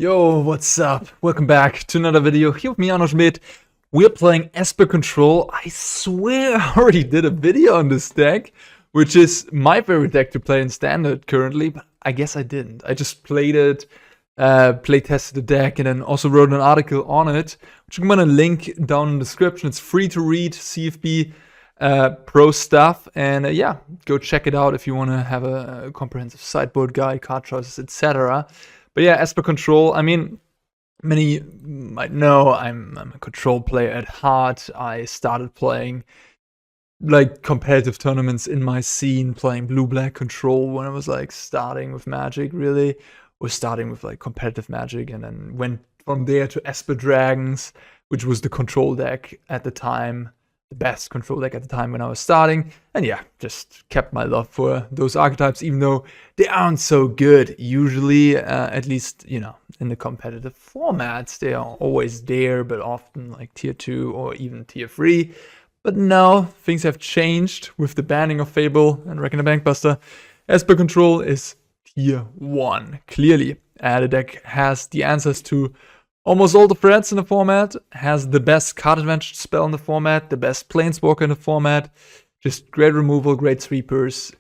Yo, what's up? Welcome back to another video. Here with me, Huschenbeth. We're playing Esper Control. I swear I already did a video on this deck, which is my favorite deck to play in Standard currently, but I guess I didn't. I just played it, play tested the deck, and then also wrote an article on it, which I'm gonna link down in the description. It's free to read, CFB pro stuff, and yeah, go check it out if you want to have a comprehensive sideboard guide, card choices, etc. But yeah, Esper Control, I mean, many might know I'm a control player at heart. I started playing like competitive tournaments in my scene, playing blue-black control when I was like starting with Magic, really, or starting with like competitive Magic, and then went from there to Esper Dragons, which was the control deck at the time, the best control deck at the time when I was starting. And yeah, just kept my love for those archetypes, even though they aren't so good usually, at least, you know, in the competitive formats. They are always there, but often like tier 2 or even tier 3. But now things have changed with the banning of Fable and Wrecking the Bankbuster. Esper Control is tier 1, clearly. The deck has the answers to almost all the threats in the format, has the best card advantage spell in the format, the best planeswalker in the format, just great removal, great sweepers,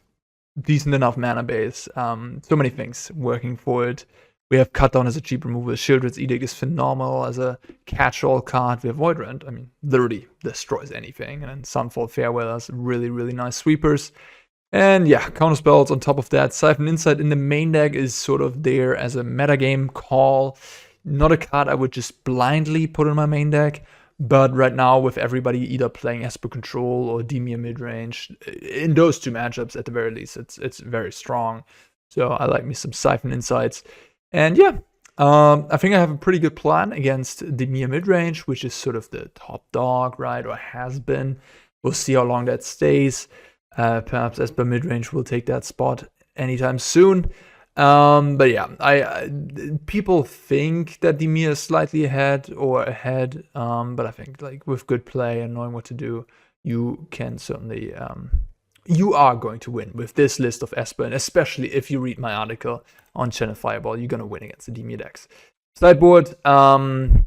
decent enough mana base, so many things working for it. We have Cut Down as a cheap removal, Sheoldred's Edict is phenomenal as a catch-all card, we have Void Rend, I mean, literally destroys anything, and then Sunfall, Farewell has really, really nice sweepers. And yeah, counter spells on top of that. Siphon Insight in the main deck is sort of there as a metagame call. Not a card I would just blindly put in my main deck, but right now with everybody either playing Esper Control or Dimir midrange, in those two matchups at the very least, it's very strong. So I like me some Siphon Insights. And yeah, I think I have a pretty good plan against Dimir midrange, which is sort of the top dog, right, or has been. We'll see how long that stays. Perhaps Esper midrange will take that spot anytime soon. But yeah, people think that Dimir is slightly ahead, but I think like with good play and knowing what to do, you can certainly, you are going to win with this list of Esper, and especially if you read my article on Channel Fireball, you're gonna win against the Dimir decks. Sideboard,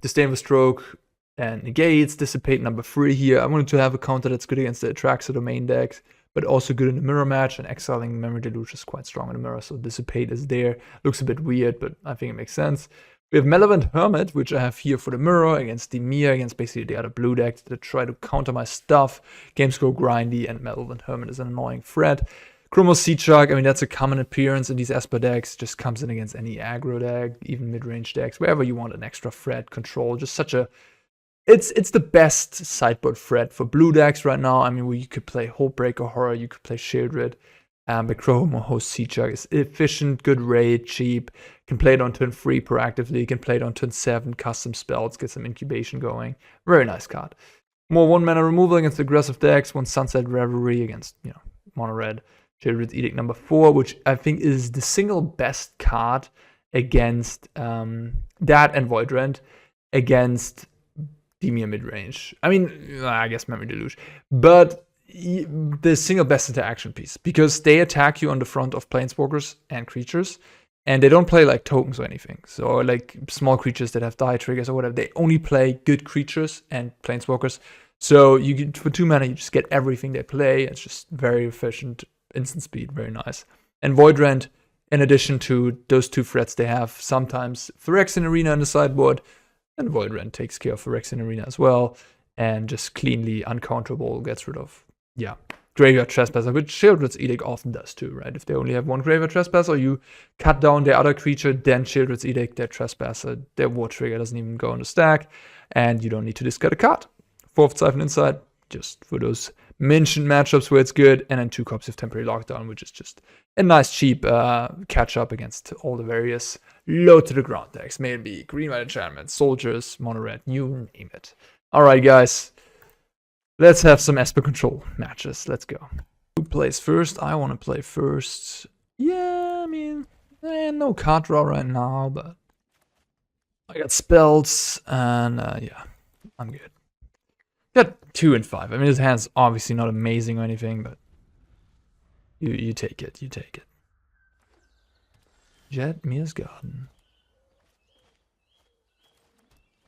Disdainful Stroke and Negates, Dissipate number 3 here. I wanted to have a counter that's good against the Atraxa domain decks, but also good in the mirror match, and exiling Memory Deluge is quite strong in the mirror, so Dissipate is there. Looks a bit weird, but I think it makes sense. We have Malevolent Hermit, which I have here for the mirror, against Dimir, against basically the other blue decks that try to counter my stuff. Games go grindy, and Malevolent Hermit is an annoying threat. Chromos Seedshark, I mean, that's a common appearance in these Esper decks, just comes in against any aggro deck, even mid-range decks, wherever you want an extra threat, control, just such a... It's the best sideboard threat for blue decks right now. I mean, you could play Hullbreaker Horror, you could play Sheoldred, but Chrome Host Seedshark is efficient, good rate, cheap, can play it on turn 3 proactively, can play it on turn 7, custom spells, get some incubation going. Very nice card. More 1-mana removal against aggressive decks, one Sunset Revelry against, you know, mono red. Sheoldred's Edict number 4, which I think is the single best card against that and Void Rend against Dimir midrange. I mean, I guess Memory Deluge. But the single best interaction piece, because they attack you on the front of planeswalkers and creatures, and they don't play like tokens or anything. So like small creatures that have die triggers or whatever, they only play good creatures and planeswalkers. So you get, for 2 mana, you just get everything they play. It's just very efficient, instant speed, very nice. And Void Rend, in addition to those 2 threats they have, sometimes Phyrexian Arena in the sideboard, and Void Rend takes care of Phyrexian Arena as well, and just cleanly uncounterable, gets rid of, yeah, Graveyard Trespasser, which Sheoldred's Edict often does too, right? If they only have one Graveyard Trespasser, you cut down their other creature, then Sheoldred's Edict, their Trespasser, their War Trigger doesn't even go on the stack, and you don't need to discard a card. 4th Siphon Insight, just for those mentioned matchups where it's good, and then 2 copies of Temporary Lockdown, which is just a nice cheap catch-up against all the various low-to-the-ground decks. May it be green-white enchantments, soldiers, mono-red, you name it. Alright guys, let's have some Esper Control matches. Let's go. Who plays first? I want to play first. Yeah, I mean, no card draw right now, but I got spells, and yeah, I'm good. Got 2 and 5. I mean, his hand's obviously not amazing or anything, but you take it. You take it. Jet Mia's Garden.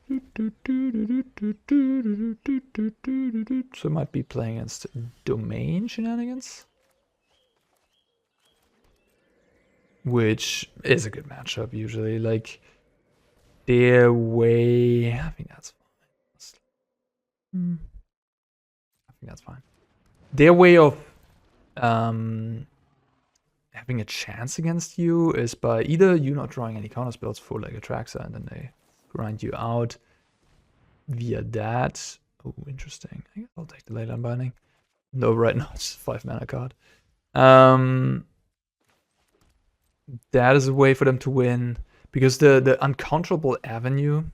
So I might be playing against Domain Shenanigans, which is a good matchup usually. Like their way, I think that's fine. I think that's fine. Their way of having a chance against you is by either you not drawing any counter spells for like Atraxa, and then they grind you out via that. Oh, interesting. I guess I'll take the Leyline Binding. No, right now it's 5 mana card. That is a way for them to win, because the uncounterable avenue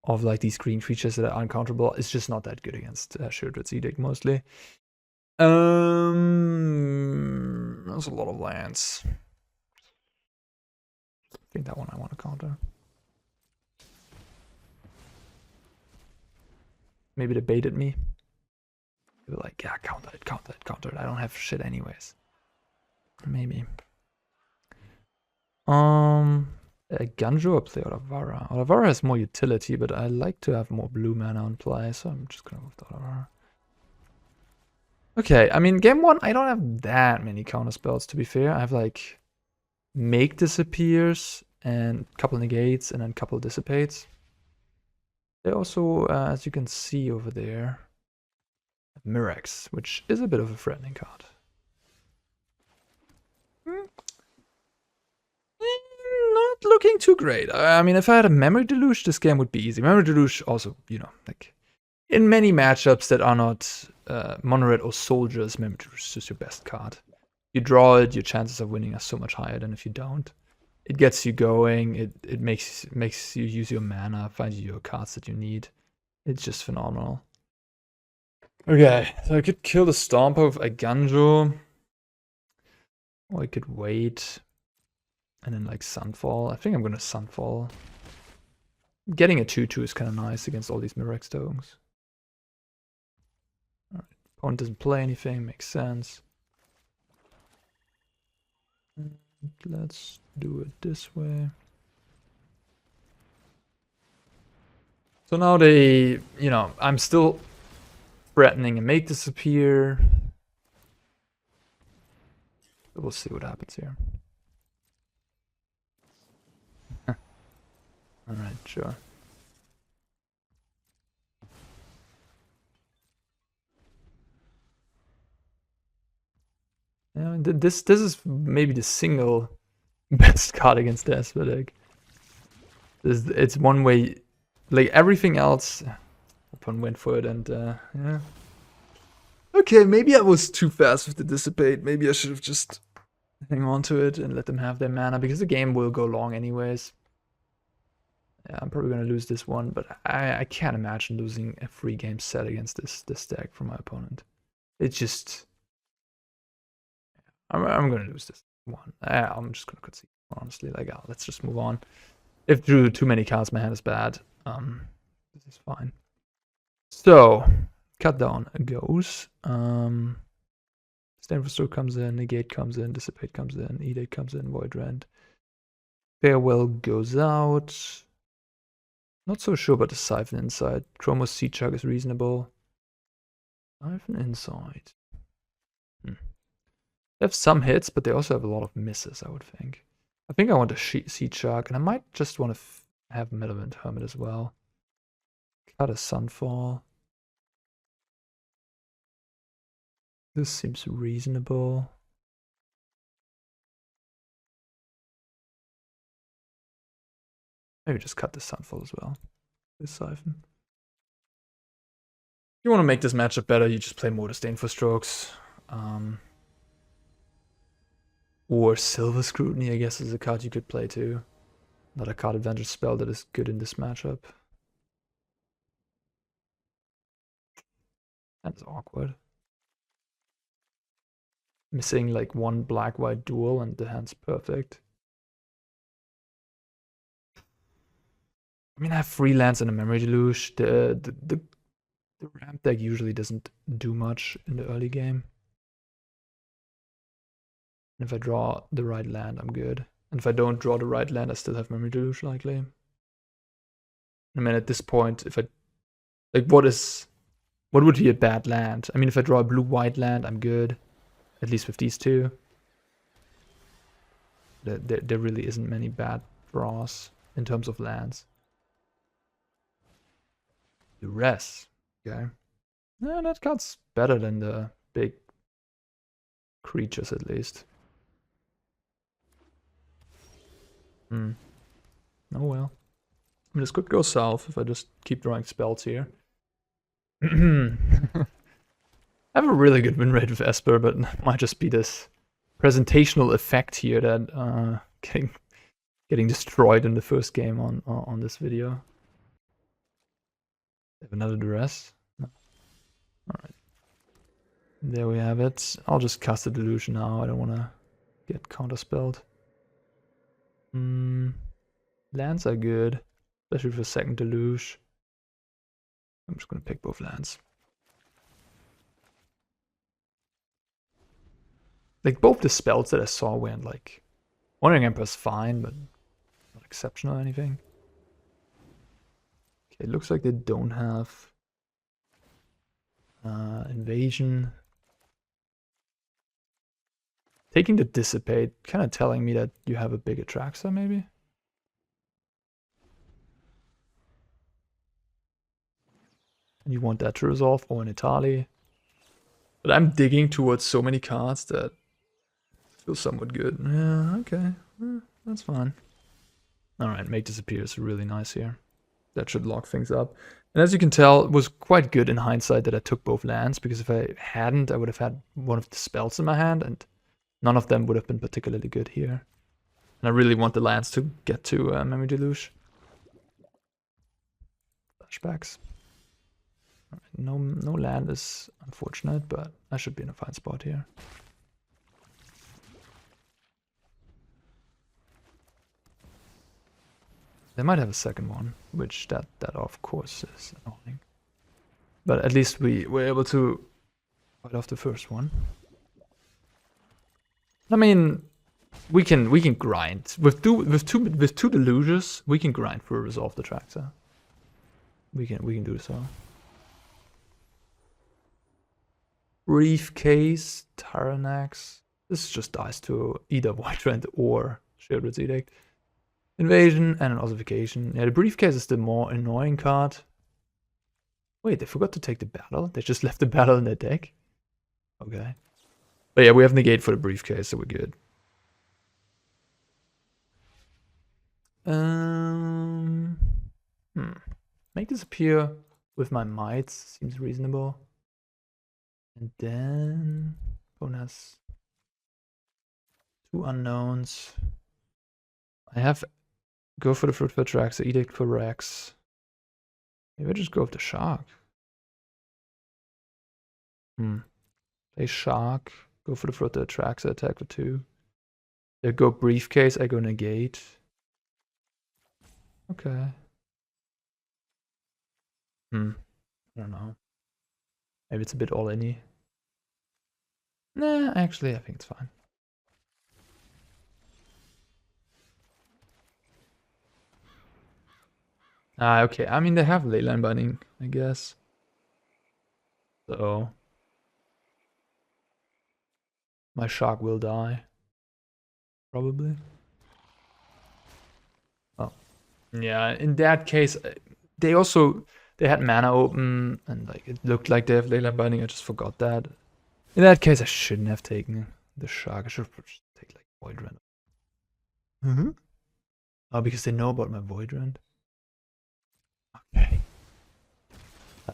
of like these green creatures that are uncounterable is just not that good against Sheoldred's Edict mostly. There's a lot of lands. I think that one I want to counter. Maybe they baited me. They were like, yeah, counter it, counter it, counter it. I don't have shit anyways. Maybe. Eiganjo or play Otawara. Otawara has more utility, but I like to have more blue mana on play, so I'm just gonna move to Otawara. Okay, I mean, game 1, I don't have that many counter spells, to be fair. I have like Make Disappears and a couple Negates and then a couple Dissipates. They also, as you can see over there, have Mirrex, which is a bit of a threatening card. Not looking too great. I mean, if I had a Memory Deluge, this game would be easy. Memory Deluge also, you know, like in many matchups that are not Mono-Red or Soldiers, Memory Deluge is just your best card. You draw it, your chances of winning are so much higher than if you don't. It gets you going, it makes you use your mana, finds you your cards that you need. It's just phenomenal. Okay, so I could kill the Stomper of Eiganjo. Or I could wait. And then like Sunfall. I think I'm gonna Sunfall. Getting a 2/2 is kind of nice against all these Mirrex tokens. Alright, opponent doesn't play anything, makes sense. And let's do it this way. So now they, you know, I'm still threatening a Make Disappear. But we'll see what happens here. Alright, sure. Yeah, this is maybe the single best card against the Esper deck. It's one way, like everything else. Upon went for it and yeah. Okay, maybe I was too fast with the Dissipate. Maybe I should have just hang on to it and let them have their mana, because the game will go long anyways. Yeah, I'm probably gonna lose this one, but I can't imagine losing a 3-game set against this deck from my opponent. It's just I'm gonna lose this one. I'm just gonna concede, honestly. Like, let's just move on. If drew too many cards, my hand is bad. This is fine. So, cut down goes. Disdainful Stroke comes in, Negate comes in, Dissipate comes in, Edict comes in, Void Rend. Farewell goes out. Not so sure about the Siphon Insight. Chromos Seedshark is reasonable. Siphon Insight. They have some hits, but they also have a lot of misses, I would think. I think I want a Seedshark, and I might just want to have Malevolent Hermit as well. Cut a Sunfall. This seems reasonable. Maybe just cut the Sunfall as well. This Siphon. If you want to make this matchup better, you just play more Disdainful Strokes. Or Silver Scrutiny, I guess, is a card you could play too. Another card advantage spell that is good in this matchup. That's awkward. Missing like one black-white duel and the hand's perfect. I mean, I have 3 lands and a Memory Deluge. The ramp deck usually doesn't do much in the early game. And if I draw the right land, I'm good. And if I don't draw the right land, I still have Memory Deluge likely. I mean, at this point, if I like, what would be a bad land? I mean, if I draw a blue-white land, I'm good. At least with these two. There really isn't many bad draws in terms of lands. Duress. Okay. Yeah, that card's better than the big creatures, at least. Oh well. I mean, this could go south if I just keep drawing spells here. I have a really good win rate with Esper, but it might just be this presentational effect here that getting destroyed in the first game on this video. Have another duress. No. All right. There we have it. I'll just cast a delusion now. I don't want to get counterspelled. Lands are good, especially for second deluge. I'm just gonna pick both lands. Like both the spells that I saw went like Wandering Emperor's fine, but not exceptional or anything. Okay, it looks like they don't have invasion. Taking the Dissipate, kind of telling me that you have a big Atraxa, maybe? And you want that to resolve, or in Italy. But I'm digging towards so many cards that feel somewhat good. Yeah, okay. That's fine. Alright, Make Disappear is really nice here. That should lock things up. And as you can tell, it was quite good in hindsight that I took both lands, because if I hadn't, I would have had one of the spells in my hand, and none of them would have been particularly good here. And I really want the lands to get to Memory Deluge. Flashbacks. Right, no land is unfortunate, but I should be in a fine spot here. They might have a second one, which that of course is annoying. But at least we were able to fight off the first one. I mean, we can grind with two deluges. We can grind for a resolve the Atraxa. We can do so. Briefcase, Tyranax. This just dies to either Void Rend or Sheoldred's Edict. Invasion and an ossification. Yeah, the briefcase is the more annoying card. Wait, they forgot to take the battle? They just left the battle in their deck? Okay. But yeah, we have negate for the briefcase, so we're good. Make Disappear with my mites seems reasonable. And then opponent has two unknowns. I have go for the Fruitful Atraxa, Edict for Rex. Maybe I just go with the Shark. Play Shark, go for the Fruitful Atraxa, attack for 2. They go Briefcase, I go Negate. Okay. I don't know. Maybe it's a bit all-in-y. Nah, actually, I think it's fine. Okay. I mean, they have Leyline Binding, I guess. So my Shark will die. Probably. Oh. Yeah, in that case, they had mana open, and like it looked like they have Leyline Binding. I just forgot that. In that case, I shouldn't have taken the Shark. I should have taken like Void Rend. Oh, because they know about my Void Rend. Okay.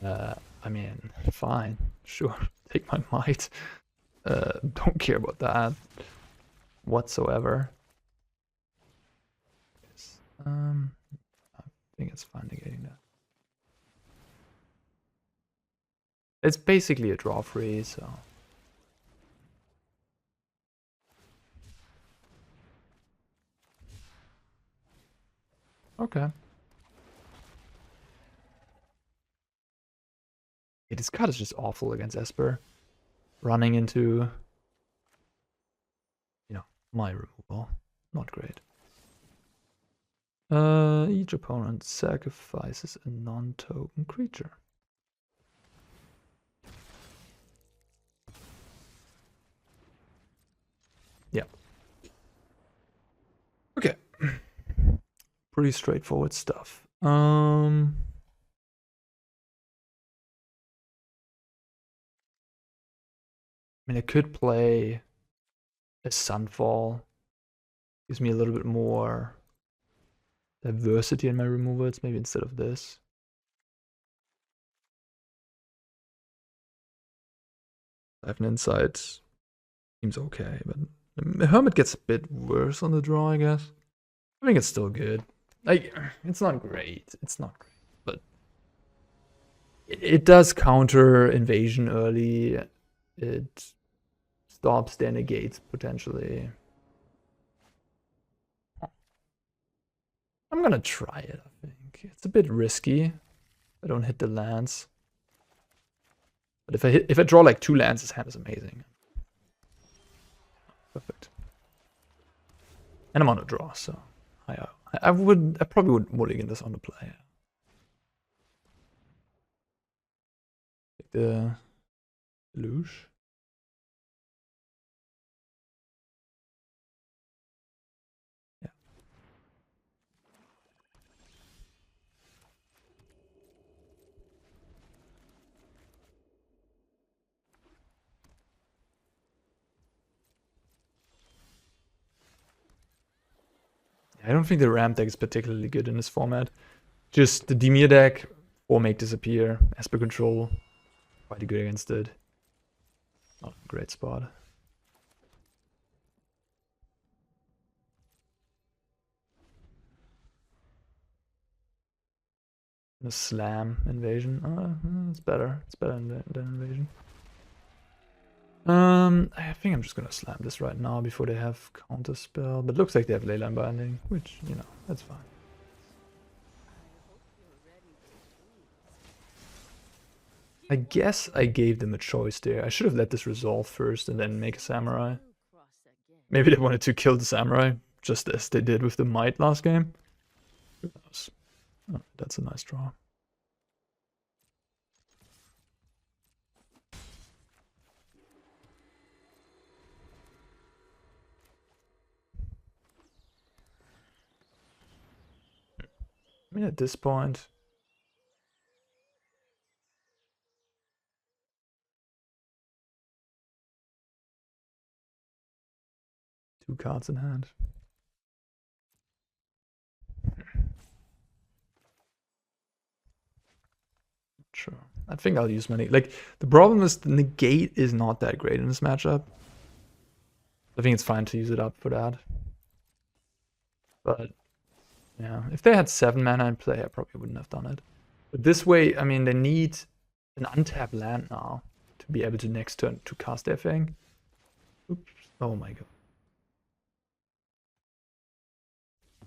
I mean, fine, sure. Take my might. Don't care about that whatsoever. I think it's fine negating that. It's basically a draw free, so. Okay. Yeah, this card is just awful against Esper. Running into, my removal. Not great. Each opponent sacrifices a non-token creature. Yeah. Okay. Pretty straightforward stuff. I mean, I could play a Sunfall. Gives me a little bit more diversity in my removals, maybe instead of this. Siphon Insight seems okay, but the Hermit gets a bit worse on the draw, I guess. I think it's still good. Like, it's not great. It's not great, but it does counter invasion early. It stops their negates potentially. I'm gonna try it, I think. It's a bit risky. I don't hit the lands. But if I draw like 2 lands, this hand is amazing. Perfect. And I'm on a draw, so I probably would mulligan this on the play. Take the Deluge. Yeah. I don't think the ramp deck is particularly good in this format. Just the Dimir deck, or make disappear, Esper control, quite good against it. Not a great spot. The slam invasion. It's better. It's better than invasion. I think I'm just gonna slam this right now before they have counter spell. But looks like they have leyline binding, which, you know, that's fine. I guess I gave them a choice there. I should have let this resolve first and then make a samurai. Maybe they wanted to kill the samurai, just as they did with the might last game. Who knows? Oh, that's a nice draw. I mean, at this point, two cards in hand. Sure. I think I'll use many. Like, the problem is the negate is not that great in this matchup. I think it's fine to use it up for that. But, yeah, if they had 7 mana in play, I probably wouldn't have done it. But this way, I mean, they need an untapped land now to be able to next turn to cast their thing. Oops. Oh my god.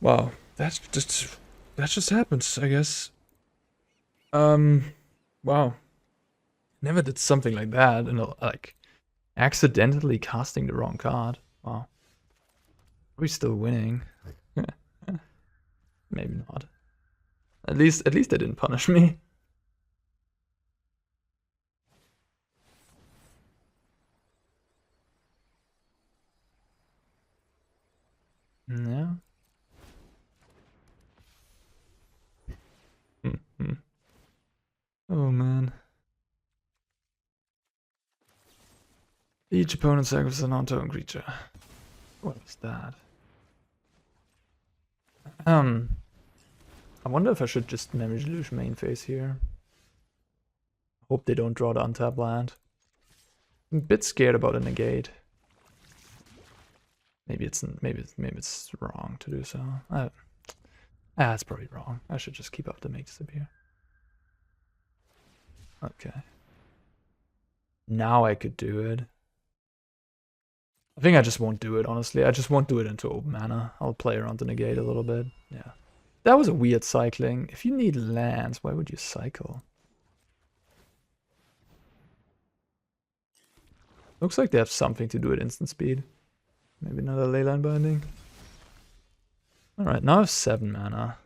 Wow, that just happens, I guess. Wow. Never did something like that, and like accidentally casting the wrong card. Wow. Are we still winning? Maybe not. At least they didn't punish me. Yeah. Oh man. Each opponent sacrifices a non-token creature. What was that? I wonder if I should just Memory Deluge main phase here. Hope they don't draw the untapped land. I'm a bit scared about a negate. Maybe it's wrong to do so. It's probably wrong. I should just keep up the make disappear. Okay. Now I could do it. I think I just won't do it, honestly. I just won't do it into open mana. I'll play around the negate a little bit. Yeah. That was a weird cycling. If you need lands, why would you cycle? Looks like they have something to do at instant speed. Maybe another leyline binding. Alright, now I have 7 mana.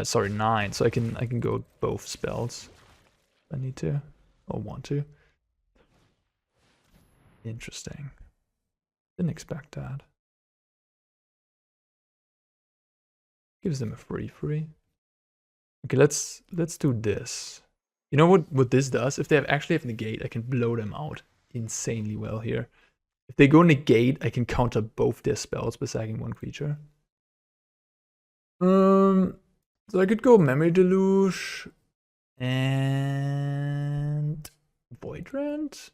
Sorry, 9, so I can go both spells if I need to or want to. Interesting. Didn't expect that. Gives them a free. Okay, let's do this. You know what this does? If they actually have Negate, I can blow them out insanely well here. If they go Negate, I can counter both their spells by sacking 1 creature. So I could go Memory Deluge and Void Rend.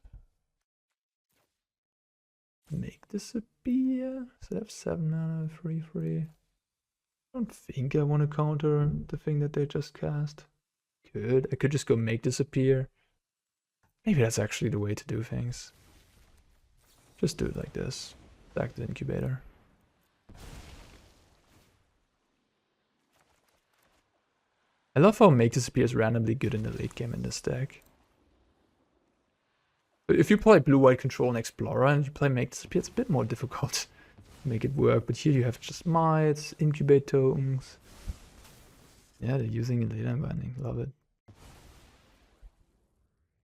Make Disappear. So I have 7 mana, free. I don't think I want to counter the thing that they just cast. I could just go Make Disappear. Maybe that's actually the way to do things. Just do it like this. Back to the incubator. I love how Make Disappear is randomly good in the late game in this deck. But if you play blue-white control and Explorer and you play Make Disappear, it's a bit more difficult to make it work. But here you have just mites, incubate tokens. Yeah, they're using it later binding. Love it. Do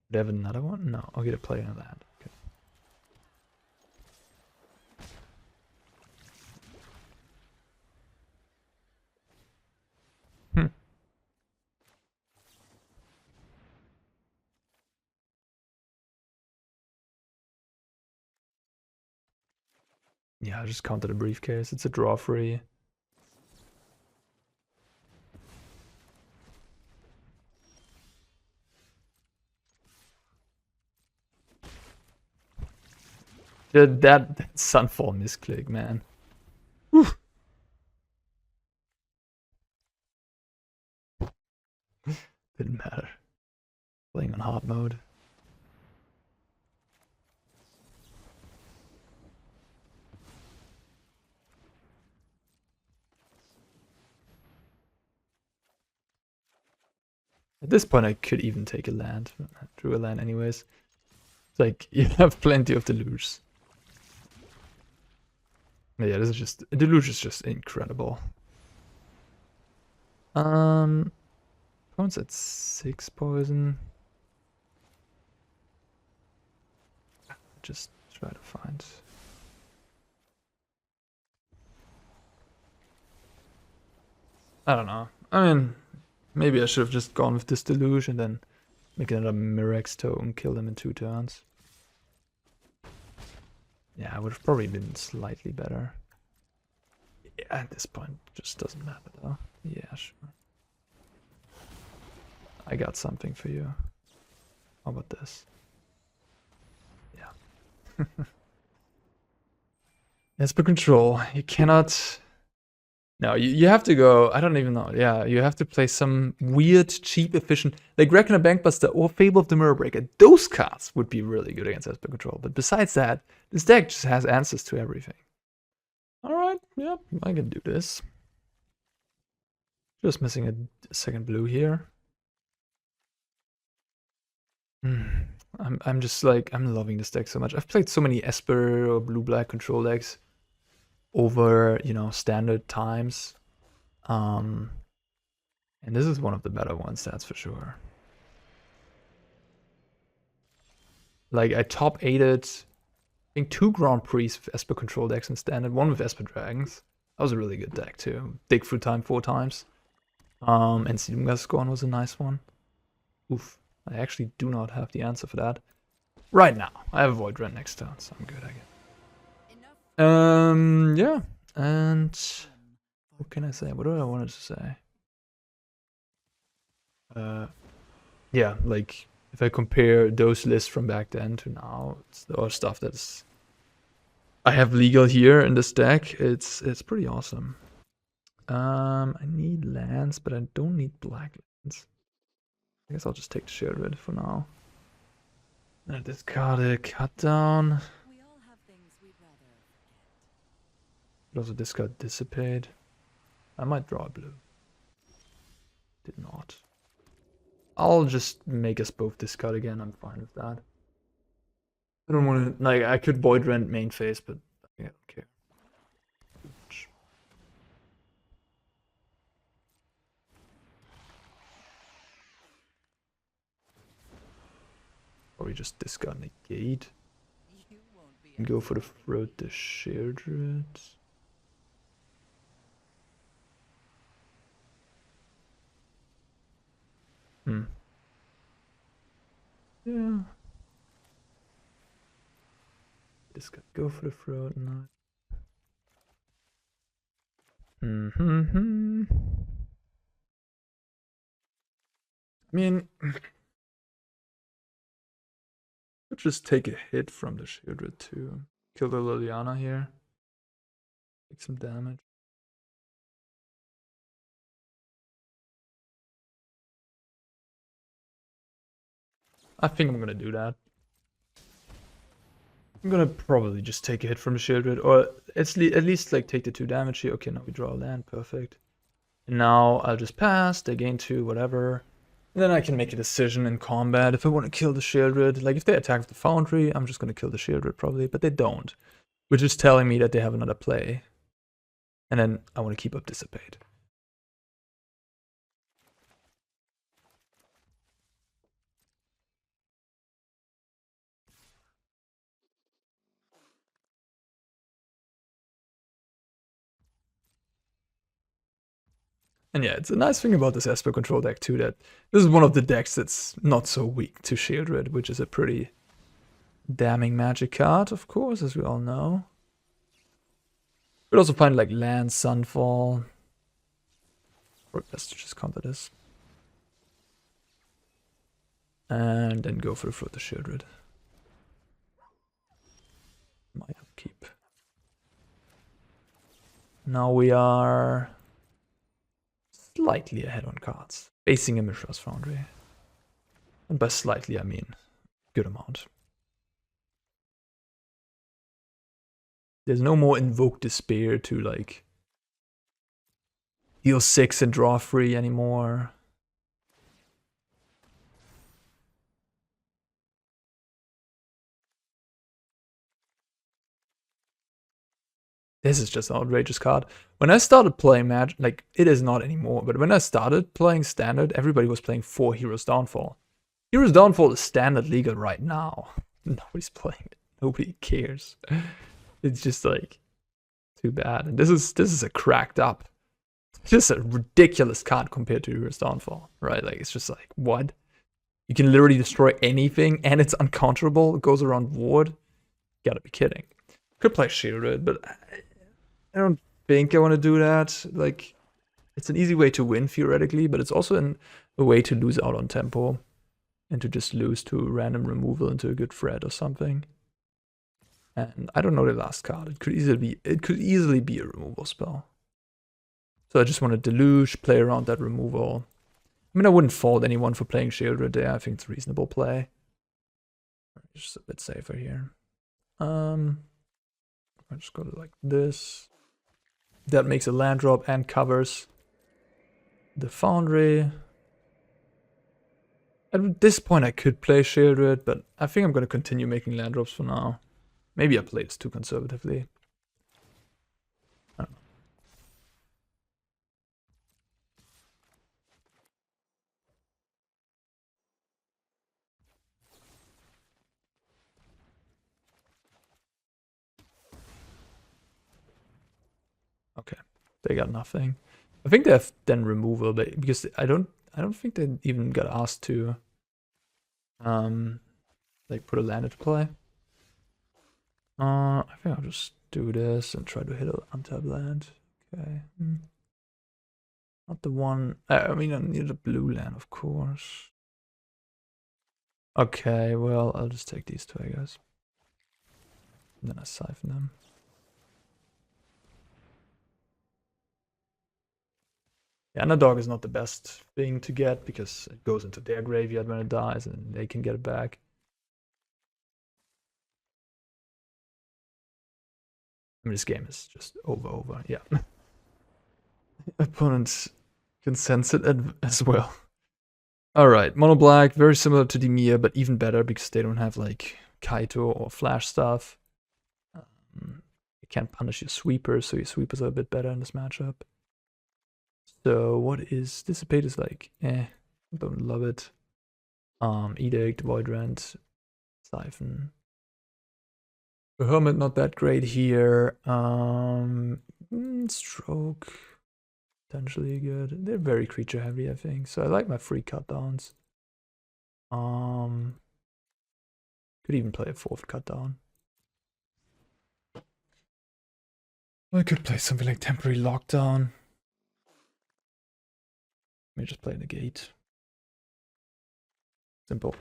they have another one? No. I'll get a play on that. Okay. Yeah, I just counted a briefcase. It's a draw free. That Sunfall misclick, man. Whew. Didn't matter. Playing on hard mode. At this point, I could even take a land. I drew a land anyways. It's like, you have plenty of Deluge. Yeah, this is just... Deluge is just incredible. Opponent's at 6 poison. Just try to find... I don't know. I mean... Maybe I should have just gone with this Deluge and then make another Mirrex token, kill them in 2 turns. Yeah, I would have probably been slightly better. Yeah, at this point, it just doesn't matter though. Yeah, sure. I got something for you. How about this? Yeah. Esper control. You cannot... No, you have to go, I don't even know, yeah, you have to play some weird, cheap, efficient, like Reckoner Bankbuster or Fable of the Mirror Breaker. Those cards would be really good against Esper control, but besides that, this deck just has answers to everything. Alright, yeah, I can do this. Just missing a second blue here. I'm just like, I'm loving this deck so much. I've played so many Esper or blue-black control decks over, you know, standard times. And this is one of the better ones, that's for sure. Like, I top 8'd, I think 2 Grand Prix with Esper control decks in standard, 1 with Esper Dragons. That was a really good deck too. Dig through time 4 times. And Sidumgascorn was a nice one. Oof, I actually do not have the answer for that. Right now, I have Void Rend next turn, so I'm good, I guess. Yeah, and what can I say? What do I wanted to say? Yeah, like if I compare those lists from back then to now, it's all stuff that's I have legal here in this deck. It's pretty awesome. I need lands, but I don't need black lands. I guess I'll just take the Sheoldred for now. I discard a cut down. Also discard Dissipate. I might draw a blue. Did not. I'll just make us both discard again. I'm fine with that. I don't want to, like, I could Void Rend main phase, but I don't care. Or you just discard Negate. And go for the Throat the Sheoldred. Yeah. Discard, go for the Throat, no. I mean, could just take a hit from the Sheoldred too. Kill the Liliana here. Take some damage. I think I'm gonna do that. I'm gonna probably just take a hit from the Sheoldred, or at least like take the 2 damage here. Okay, now we draw a land, perfect. And now I'll just pass, they gain 2, whatever. And then I can make a decision in combat if I want to kill the Sheoldred. Like if they attack with the Foundry, I'm just gonna kill the Sheoldred probably, but they don't. Which is telling me that they have another play. And then I want to keep up Dissipate. And yeah, it's a nice thing about this Esper control deck too, that this is one of the decks that's not so weak to Sheoldred, which is a pretty damning magic card, of course, as we all know. We'd also find like land, Sunfall. Or best to just counter this. And then go for the Throat the Sheoldred. My upkeep. Now we are slightly ahead on cards, facing a Mishra's Foundry. And by slightly, I mean good amount. There's no more Invoke Despair to like heal 6 and draw 3 anymore. This is just an outrageous card. When I started playing Magic, like, it is not anymore, but when I started playing Standard, everybody was playing 4 Heroes Downfall. Heroes Downfall is Standard legal right now. Nobody's playing it. Nobody cares. It's just like, too bad. And this is a cracked up. It's just a ridiculous card compared to Heroes Downfall, right? Like, it's just like, what? You can literally destroy anything, and it's uncounterable. It goes around ward. Gotta be kidding. Could play Sheoldred, but I don't think I want to do that. Like, it's an easy way to win theoretically, but it's also a way to lose out on tempo and to just lose to random removal into a good threat or something. And I don't know the last card. It could easily be a removal spell. So I just want to Deluge, play around that removal. I mean, I wouldn't fault anyone for playing Sheoldred there. I think it's a reasonable play. Just a bit safer here. I just go to like this. That makes a land drop and covers the Foundry. At this point I could play Sheoldred, but I think I'm going to continue making land drops for now. Maybe I played this too conservatively. I don't know. Okay, they got nothing. I think they have then removal, but because I don't think they even got asked to like put a land into play. I think I'll just do this and try to hit an untapped land. Okay. Not the one. I mean, I need a blue land, of course. Okay, well, I'll just take these 2, I guess. And then I siphon them. Yeah, Underdog is not the best thing to get because it goes into their graveyard when it dies and they can get it back. I mean, this game is just over, yeah. Opponents can sense it as well. Alright, mono black, very similar to Dimir, but even better because they don't have like Kaito or flash stuff. You can't punish your sweepers, so your sweepers are a bit better in this matchup. So what is Dissipate is like, I don't love it. Edict, Void Rend. Siphon. The Hermit not that great here. Stroke. Potentially good. They're very creature heavy, I think. So I like my free cut downs. Could even play a 4th cut down. I could play something like Temporary Lockdown. Let me just play Negate. Simple.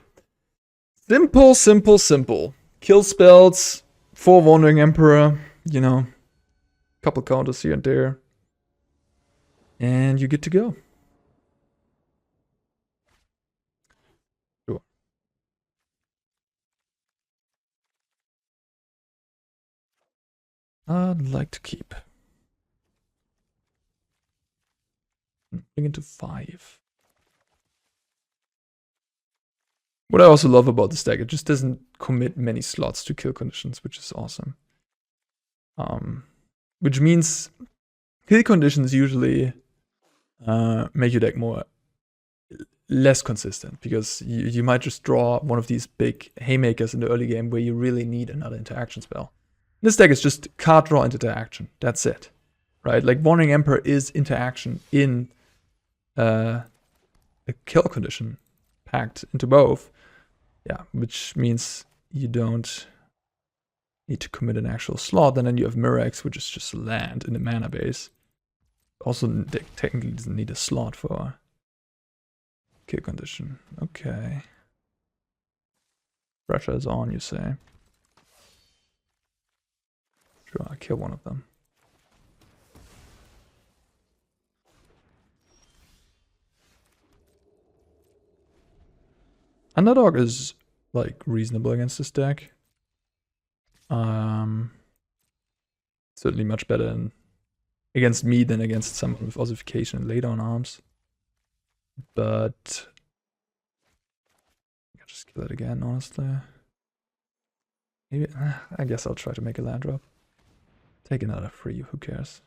Simple, simple, simple. Kill spells, 4 Wandering Emperor, you know, couple counters here and there. And you're good to go. Sure. I'd like to keep. Bring it to 5. What I also love about this deck, it just doesn't commit many slots to kill conditions, which is awesome. Which means kill conditions usually make your deck less consistent, because you might just draw one of these big haymakers in the early game where you really need another interaction spell. This deck is just card draw and interaction. That's it, right? Like Wandering Emperor is interaction in a kill condition packed into both. Yeah, which means you don't need to commit an actual slot. And then you have Mirrex, which is just land in the mana base. Also, technically doesn't need a slot for kill condition. Okay. Pressure is on, you say. Sure, I'll kill one of them. Underdog is like reasonable against this deck. Certainly much better against me than against someone with ossification and later on arms. But I'll just kill it again, honestly. Maybe I guess I'll try to make a land drop. Take another free, who cares?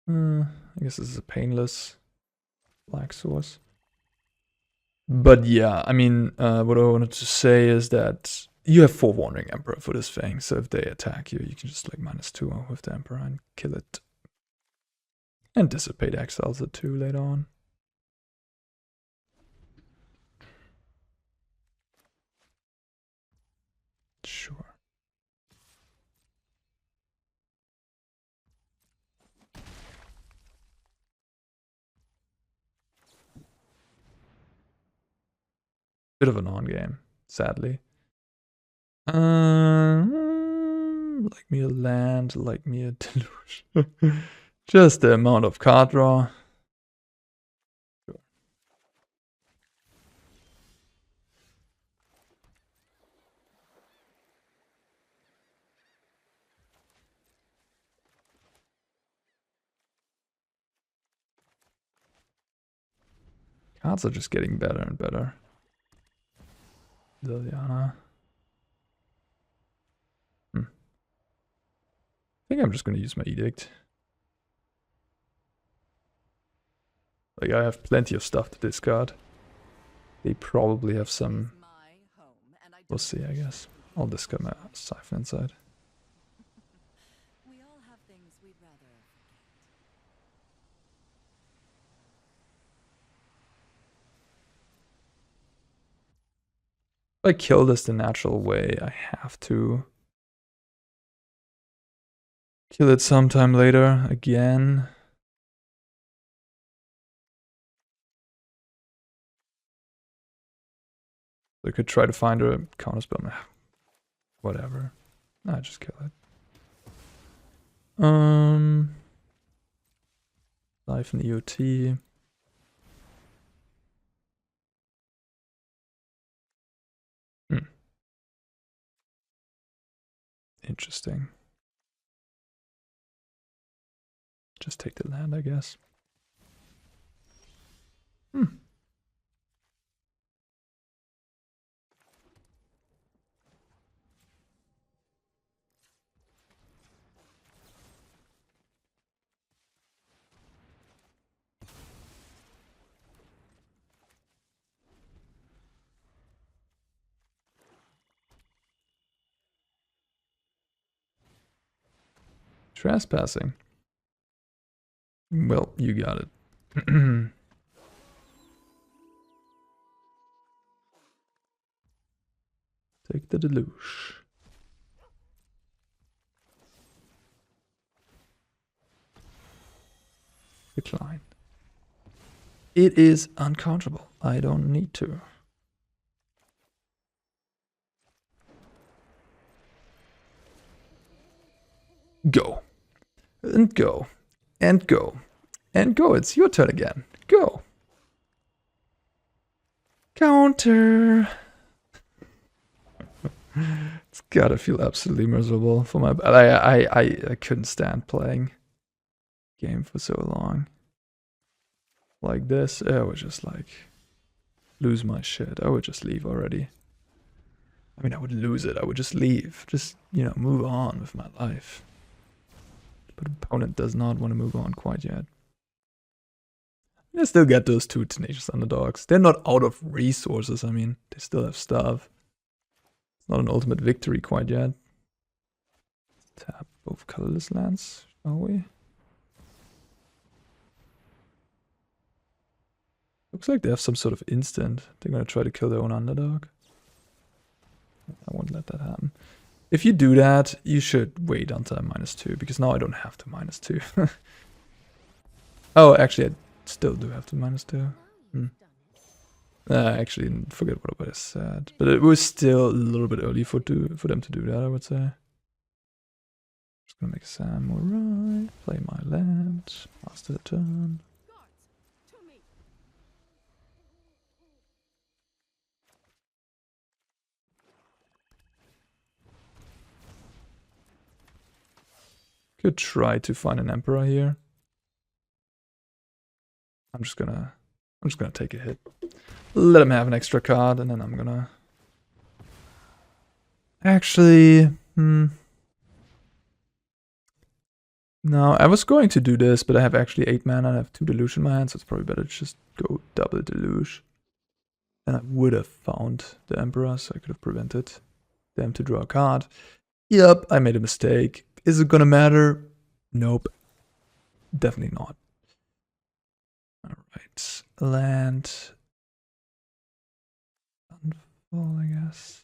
I guess this is a painless black source. But yeah, I mean, what I wanted to say is that you have 4 Wandering Emperor for this thing, so if they attack you, you can just like -2 with the Emperor and kill it. And Dissipate exiles it too later on. Sure. Bit of a non-game, sadly. Like me a land, like me a deluge. Just the amount of card draw. Sure. Cards are just getting better and better. Liliana. I think I'm just going to use my Edict. Like, I have plenty of stuff to discard. They probably have some... We'll see, I guess. I'll discard my Siphon Insight. We all have things we'd rather If I kill this the natural way, I have to kill it sometime later again. I could try to find a counterspell. Whatever. Nah, just kill it. Siphon EOT. Interesting. Just take the land, I guess. Trespassing. Well, you got it. Take the deluge. Decline. It is uncountable. I don't need to. Go. And go. And go. And go. It's your turn again. Go. Counter. It's gotta feel absolutely miserable for my... I couldn't stand playing game for so long. Like this, I would just like lose my shit. I would just leave already. I mean, I would lose it. I would just leave. Just, you know, move on with my life. But opponent does not want to move on quite yet. I still get those two tenacious underdogs. They're not out of resources. I mean, they still have stuff. It's not an ultimate victory quite yet. Tap both colorless lands, shall we? Looks like they have some sort of instant. They're gonna try to kill their own underdog. I won't let that happen. If you do that, you should wait until I'm -2, because now I don't have to -2. Oh, actually, I still do have to -2. Actually, forget what I said. But it was still a little bit early for them to do that, I would say. Just gonna make a samurai, play my land, master the turn. Could try to find an emperor here. I'm just gonna take a hit. Let him have an extra card, and then I'm gonna... Actually, no, I was going to do this, but I have actually 8 mana and I have 2 deluge in my hand, so it's probably better to just go double deluge. And I would have found the emperor, so I could have prevented them to draw a card. Yep, I made a mistake. Is it gonna matter? Nope. Definitely not. Alright. Land. Sunfall, I guess.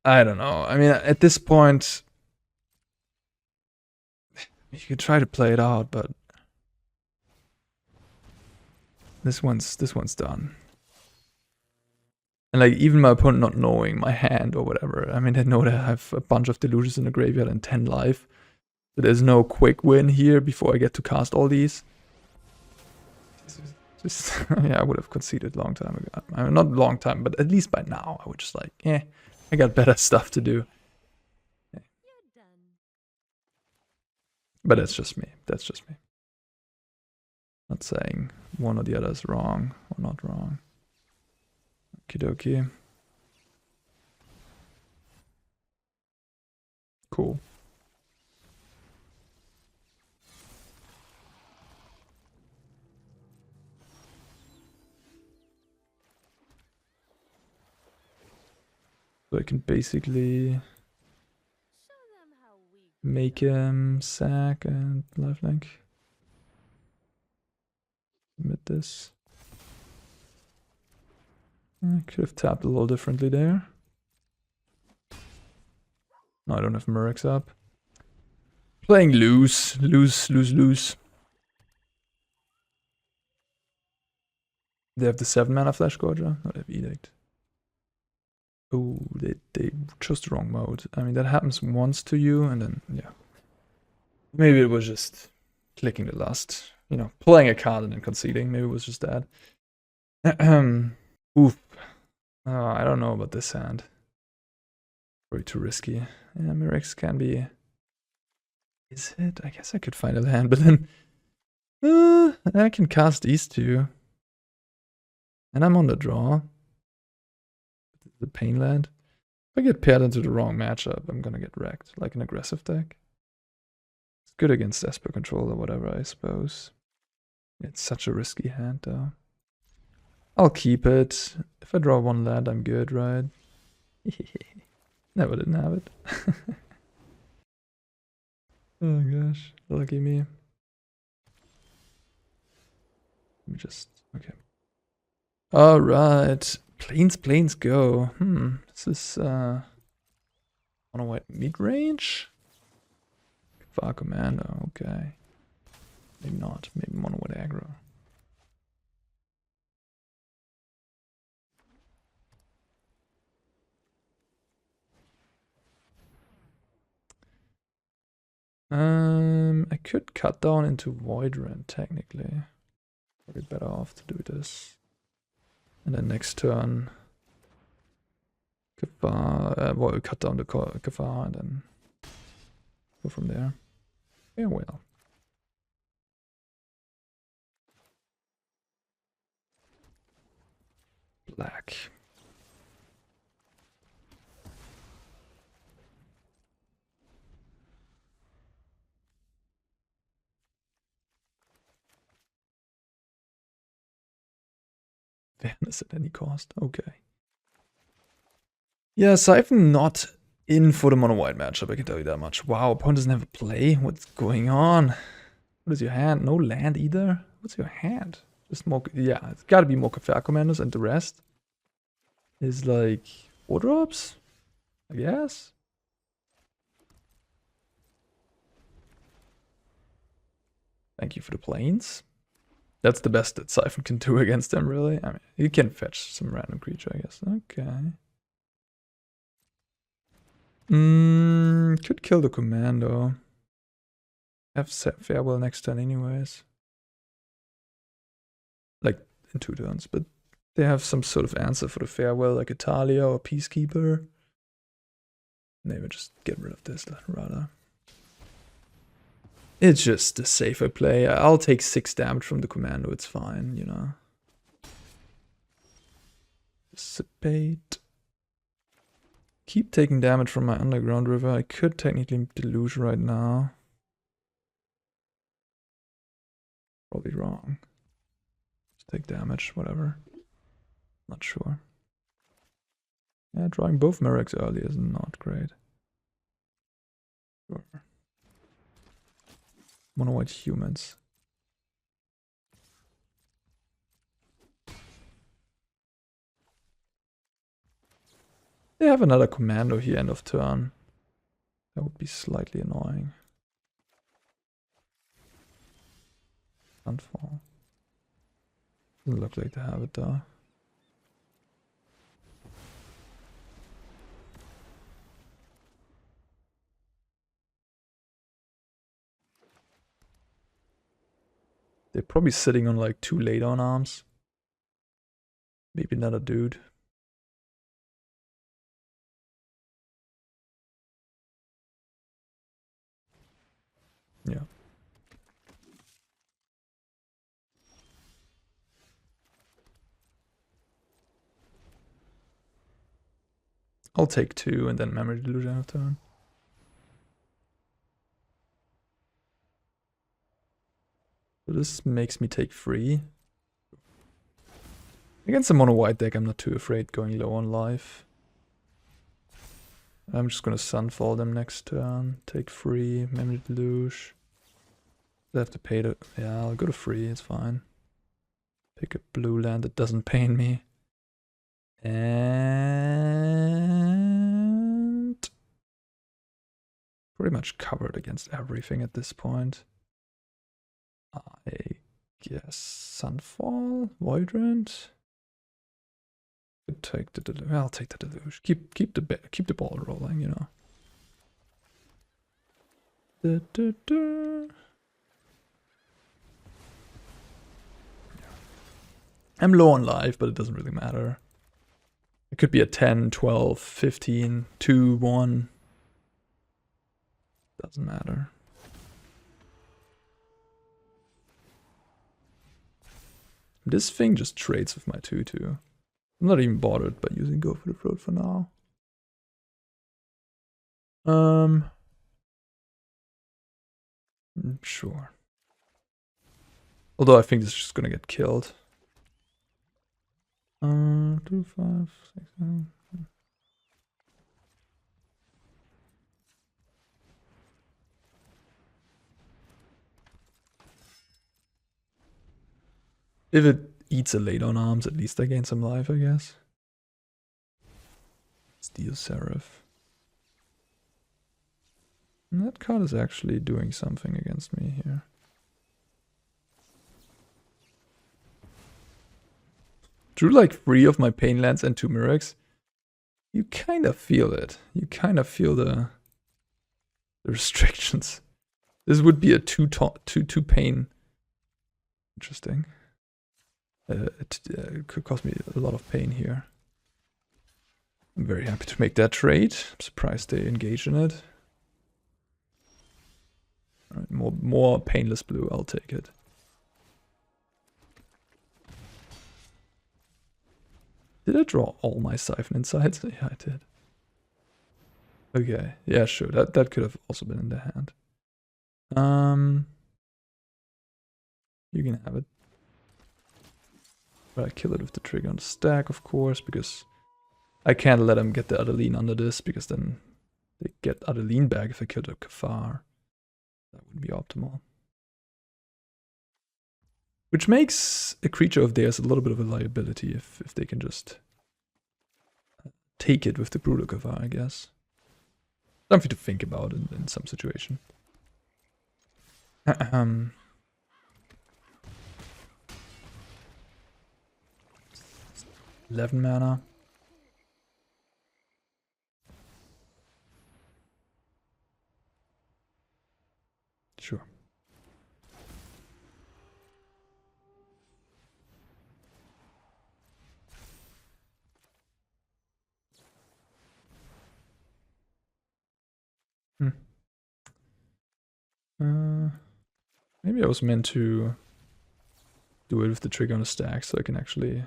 I don't know. I mean, at this point, you could try to play it out, but this one's done. And like, even my opponent not knowing my hand or whatever, I mean, they know that I have a bunch of delusions in the graveyard and 10 life. So there's no quick win here before I get to cast all these. Just, yeah, I would have conceded long time ago. I mean, not long time, but at least by now, I would just like, I got better stuff to do. Okay. But that's just me. That's just me. Not saying one or the other is wrong or not wrong. Okie dokie. Cool. So I can basically make him sack and lifelink. Submit this. I could have tapped a little differently there. No, I don't have Mirrex up. Playing loose. They have the 7 mana Flash Gorger? No, they have Edict. Oh, they chose the wrong mode. I mean, that happens once to you, and then, yeah. Maybe it was just clicking the last, you know, playing a card and then conceding. Maybe it was just that. Oof. I don't know about this hand. Way too risky. Yeah, Mirrex can be... Is it? I guess I could find a land, but then... I can cast these two. And I'm on the draw. The pain land. If I get paired into the wrong matchup, I'm gonna get wrecked, like an aggressive deck. It's good against Esper control or whatever, I suppose. It's such a risky hand, though. I'll keep it. If I draw one land, I'm good, right? Never didn't have it. Oh gosh, lucky me. Let me just, okay. Alright, planes go. This is mono white mid-range? Far Commando, okay. Maybe not, maybe mono white aggro. I could cut down into Void Rend technically. Probably better off to do this. And then next turn, well, cut down the Kafar and then go from there. Yeah, well. Black. Fairness at any cost. Okay. Yeah, Siphon not in for the mono white matchup, I can tell you that much. Wow, opponent doesn't have a play? What's going on? What is your hand? No land either? What's your hand? Just more, yeah, it's gotta be more Fair Commanders, and the rest is like 4 drops, I guess. Thank you for the planes. That's the best that Siphon can do against them, really. I mean, he can fetch some random creature, I guess. Okay. Could kill the commando. Have set Farewell next turn anyways. Like, in 2 turns, but they have some sort of answer for the Farewell, like Italia or Peacekeeper. Maybe just get rid of this, rather. It's just a safer play. I'll take 6 damage from the commando, it's fine, you know. Dissipate. Keep taking damage from my underground river. I could technically deluge right now. Probably wrong. Just take damage, whatever. Not sure. Yeah, drawing both Mirrex early is not great. Sure. Mono white humans. They have another commando here end of turn. That would be slightly annoying. Sunfall. Doesn't look like they have it though. They're probably sitting on like 2 lay down arms. Maybe another dude. Yeah. I'll take 2 and then Memory Deluge end of turn. So this makes me take 3. Against a mono white deck, I'm not too afraid going low on life. I'm just gonna Sunfall them next turn. Take 3, Memory Deluge. I have to pay the... Yeah, I'll go to 3, it's fine. Pick a blue land that doesn't pain me. And... pretty much covered against everything at this point. I guess Sunfall? Void Rend? Take the deluge. I'll take the deluge. Keep the ball rolling, you know. I'm low on life, but it doesn't really matter. It could be a 10, 12, 15, 2, 1. Doesn't matter. This thing just trades with my 2/2. I'm not even bothered by using Go for the Throat for now. Sure. Although I think this is just gonna get killed. 2, 5, 6, 7. If it eats a late on arms, at least I gain some life, I guess. Steel Seraph. And that card is actually doing something against me here. Drew like 3 of my Pain Lands and 2 Mirrex. You kind of feel it. You kind of feel the restrictions. This would be a 2 pain. Interesting. It could cost me a lot of pain here. I'm very happy to make that trade. I'm surprised they engage in it. All right, more painless blue. I'll take it. Did I draw all my Siphon Insights? Yeah, I did. Okay, yeah, sure. That could have also been in the hand. You can have it. But I kill it with the trigger on the stack, of course, because I can't let him get the Adeline under this, because then they get Adeline back if I kill the Kafar. That would be optimal. Which makes a creature of theirs a little bit of a liability if they can just take it with the Brutal Kafar, I guess. Something to think about in some situation. 11 mana. Sure. Maybe I was meant to do it with the trigger on the stack so I can actually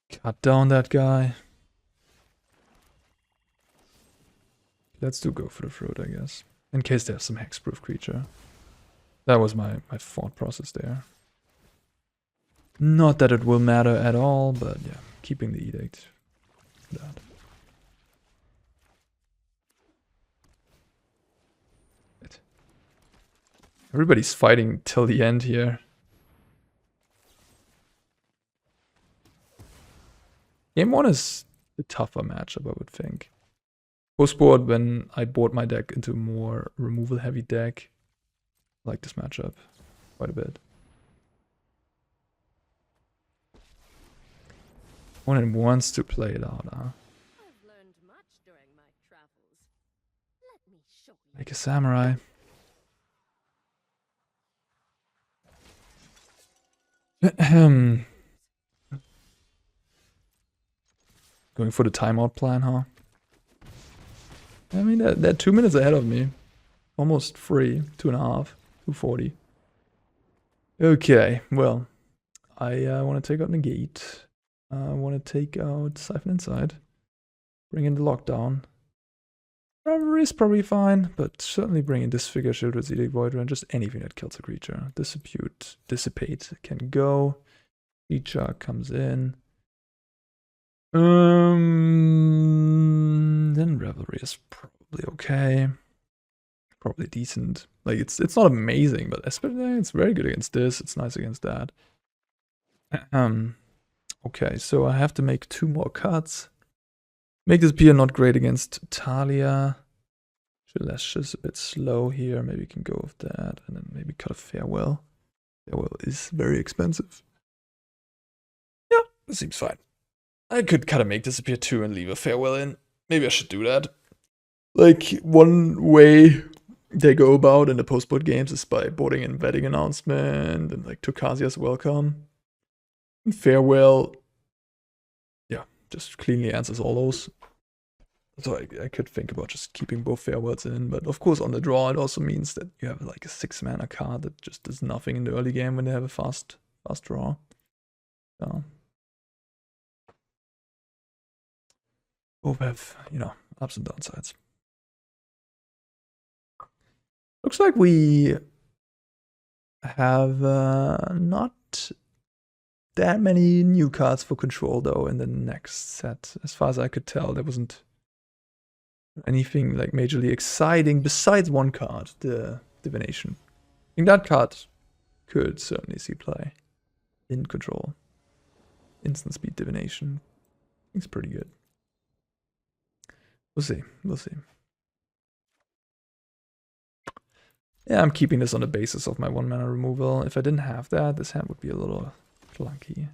cut down that guy. Let's go for the fruit, I guess. In case there's some hexproof creature. That was my thought process there. Not that it will matter at all, but yeah, keeping the edict. That. Everybody's fighting till the end here. Game 1 is the tougher matchup, I would think. Post-board, when I board my deck into a more removal-heavy deck, I like this matchup quite a bit. Opponent wants to play it out, huh? I've learned much during my travels. Let me show you. Like a samurai. Going for the timeout plan, huh? I mean, they're 2 minutes ahead of me. Almost free. 2.5. 240. Okay, well. I want to take out Negate. I want to take out Siphon Insight. Bring in the lockdown. Revelry is probably fine, but certainly bring in Disfigure, Sheoldred, Edict, Void Rend, just anything that kills a creature. Dissipate can go. Seedshark comes in. Then Revelry is probably okay. Probably decent. Like it's not amazing, but especially it's very good against this. It's nice against that. Okay, so I have to make 2 more cuts. Make this peer not great against Talia. Celestus is a bit slow here. Maybe we can go with that. And then maybe cut a Farewell. Farewell is very expensive. Yeah, that seems fine. I could kind of make Disappear 2 and leave a Farewell in. Maybe I should do that. Like, one way they go about in the post-board games is by boarding in Wedding Announcement and like Tokasia's Welcome. And Farewell, yeah, just cleanly answers all those. So I could think about just keeping both Farewells in, but of course on the draw it also means that you have like a 6-mana card that just does nothing in the early game when they have a fast draw. So both have, you know, ups and downsides. Looks like we have not that many new cards for control though in the next set. As far as I could tell, there wasn't anything like majorly exciting besides one card, the Divination. I think that card could certainly see play in control. Instant speed Divination. I think it's pretty good. We'll see. We'll see. Yeah, I'm keeping this on the basis of my 1-mana removal. If I didn't have that, this hand would be a little clunky.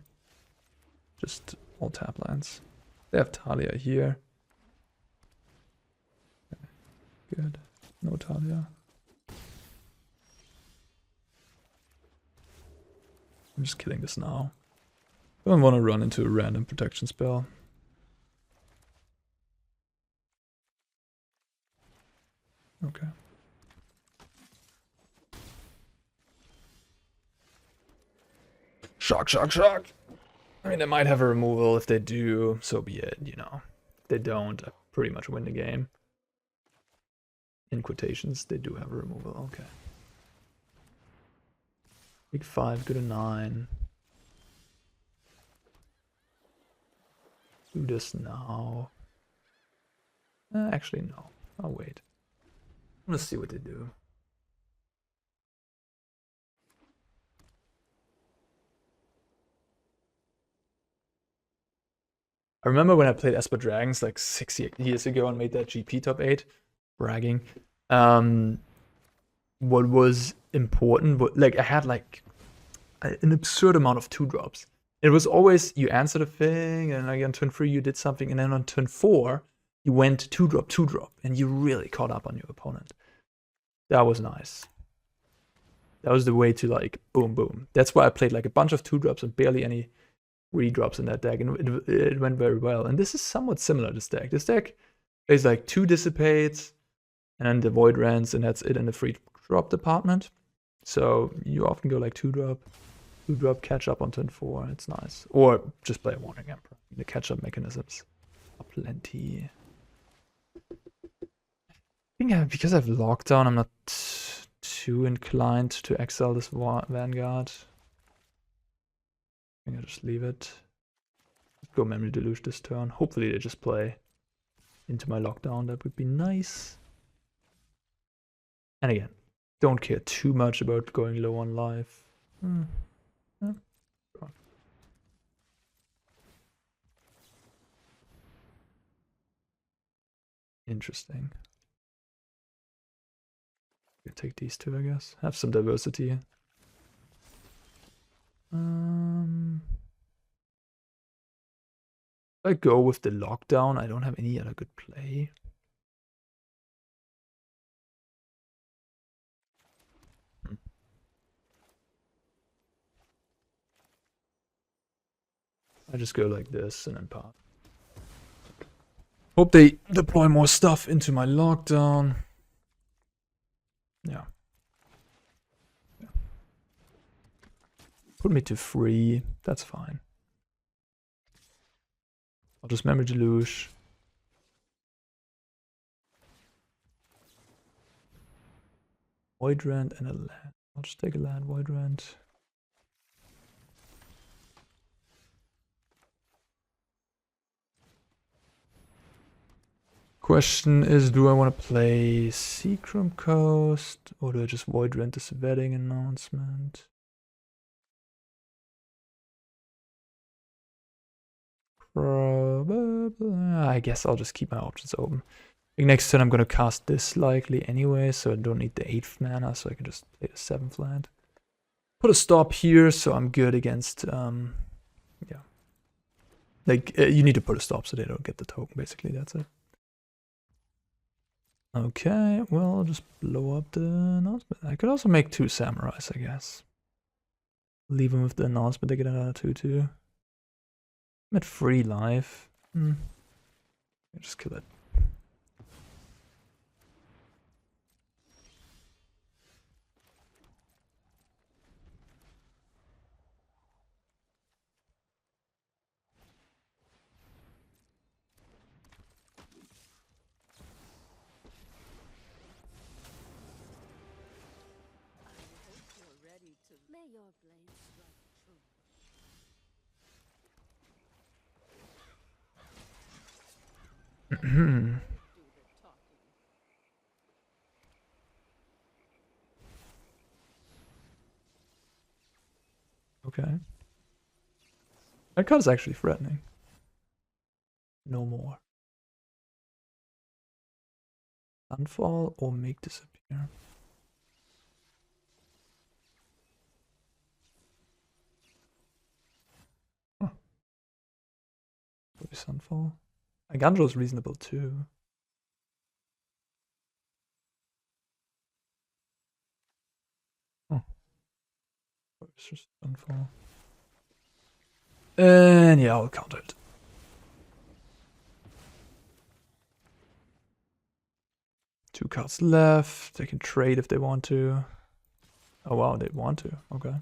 Just all tap lands. They have Talia here. Good. No Talia. I'm just killing this now. Don't want to run into a random protection spell. Okay. Shock, shock, shock! I mean, they might have a removal. If they do, so be it, you know. If they don't, I pretty much win the game. In quotations, they do have a removal. Okay. Big 5, go to 9. Do this now. Actually, no. I'll wait. Let's see what they do. I remember when I played Esper Dragons like 6 years ago and made that GP top 8. Bragging. What was important, like I had like an absurd amount of 2-drops. It was always you answered a thing, and like on turn 3 you did something, and then on turn 4 you went 2-drop, 2-drop, and you really caught up on your opponent. That was nice. That was the way to like boom, boom. That's why I played like a bunch of 2-drops and barely any 3-drops in that deck, and it went very well. And this is somewhat similar, this deck. This deck is like 2 Dissipates, and then the Void Rends, and that's it in the 3-drop department. So you often go like 2-drop, 2-drop, catch up on turn 4. It's nice. Or just play a Wandering Emperor. The catch-up mechanisms are plenty. I think because I have Lockdown, I'm not too inclined to exile this Vanguard. I think I'll just leave it. Go Memory Deluge this turn. Hopefully they just play into my Lockdown. That would be nice. And again, don't care too much about going low on life. Yeah. Interesting. We'll take these two, I guess. Have some diversity. If I go with the Lockdown, I don't have any other good play. I just go like this and then pass. Hope they deploy more stuff into my Lockdown. Yeah. Put me to 3. That's fine. I'll just Memory Deluge. Void Rend and a land. I'll just take a land, Void Rend. Question is, do I want to play Seachrome Coast, or do I just Void Rend this wedding announcement? Probably. I guess I'll just keep my options open. I think next turn I'm going to cast this likely anyway, so I don't need the 8th mana, so I can just play the 7th land. Put a stop here, so I'm good against, yeah. Like, you need to put a stop so they don't get the token, basically, that's it. Okay, well, I'll just blow up the announcement. I could also make 2 samurais, I guess. Leave them with the announcement, they get another 2/2. I'm at 3 life. Just kill it. your blades strike true. Do the talking. Okay. That card is actually threatening. No more. Sunfall or make disappear. Huh. Maybe Sunfall. Eiganjo is reasonable too. Oh. It's just Sunfall. And yeah, I'll count it. Two cards left. They can trade if they want to. Oh wow, they want to. Okay.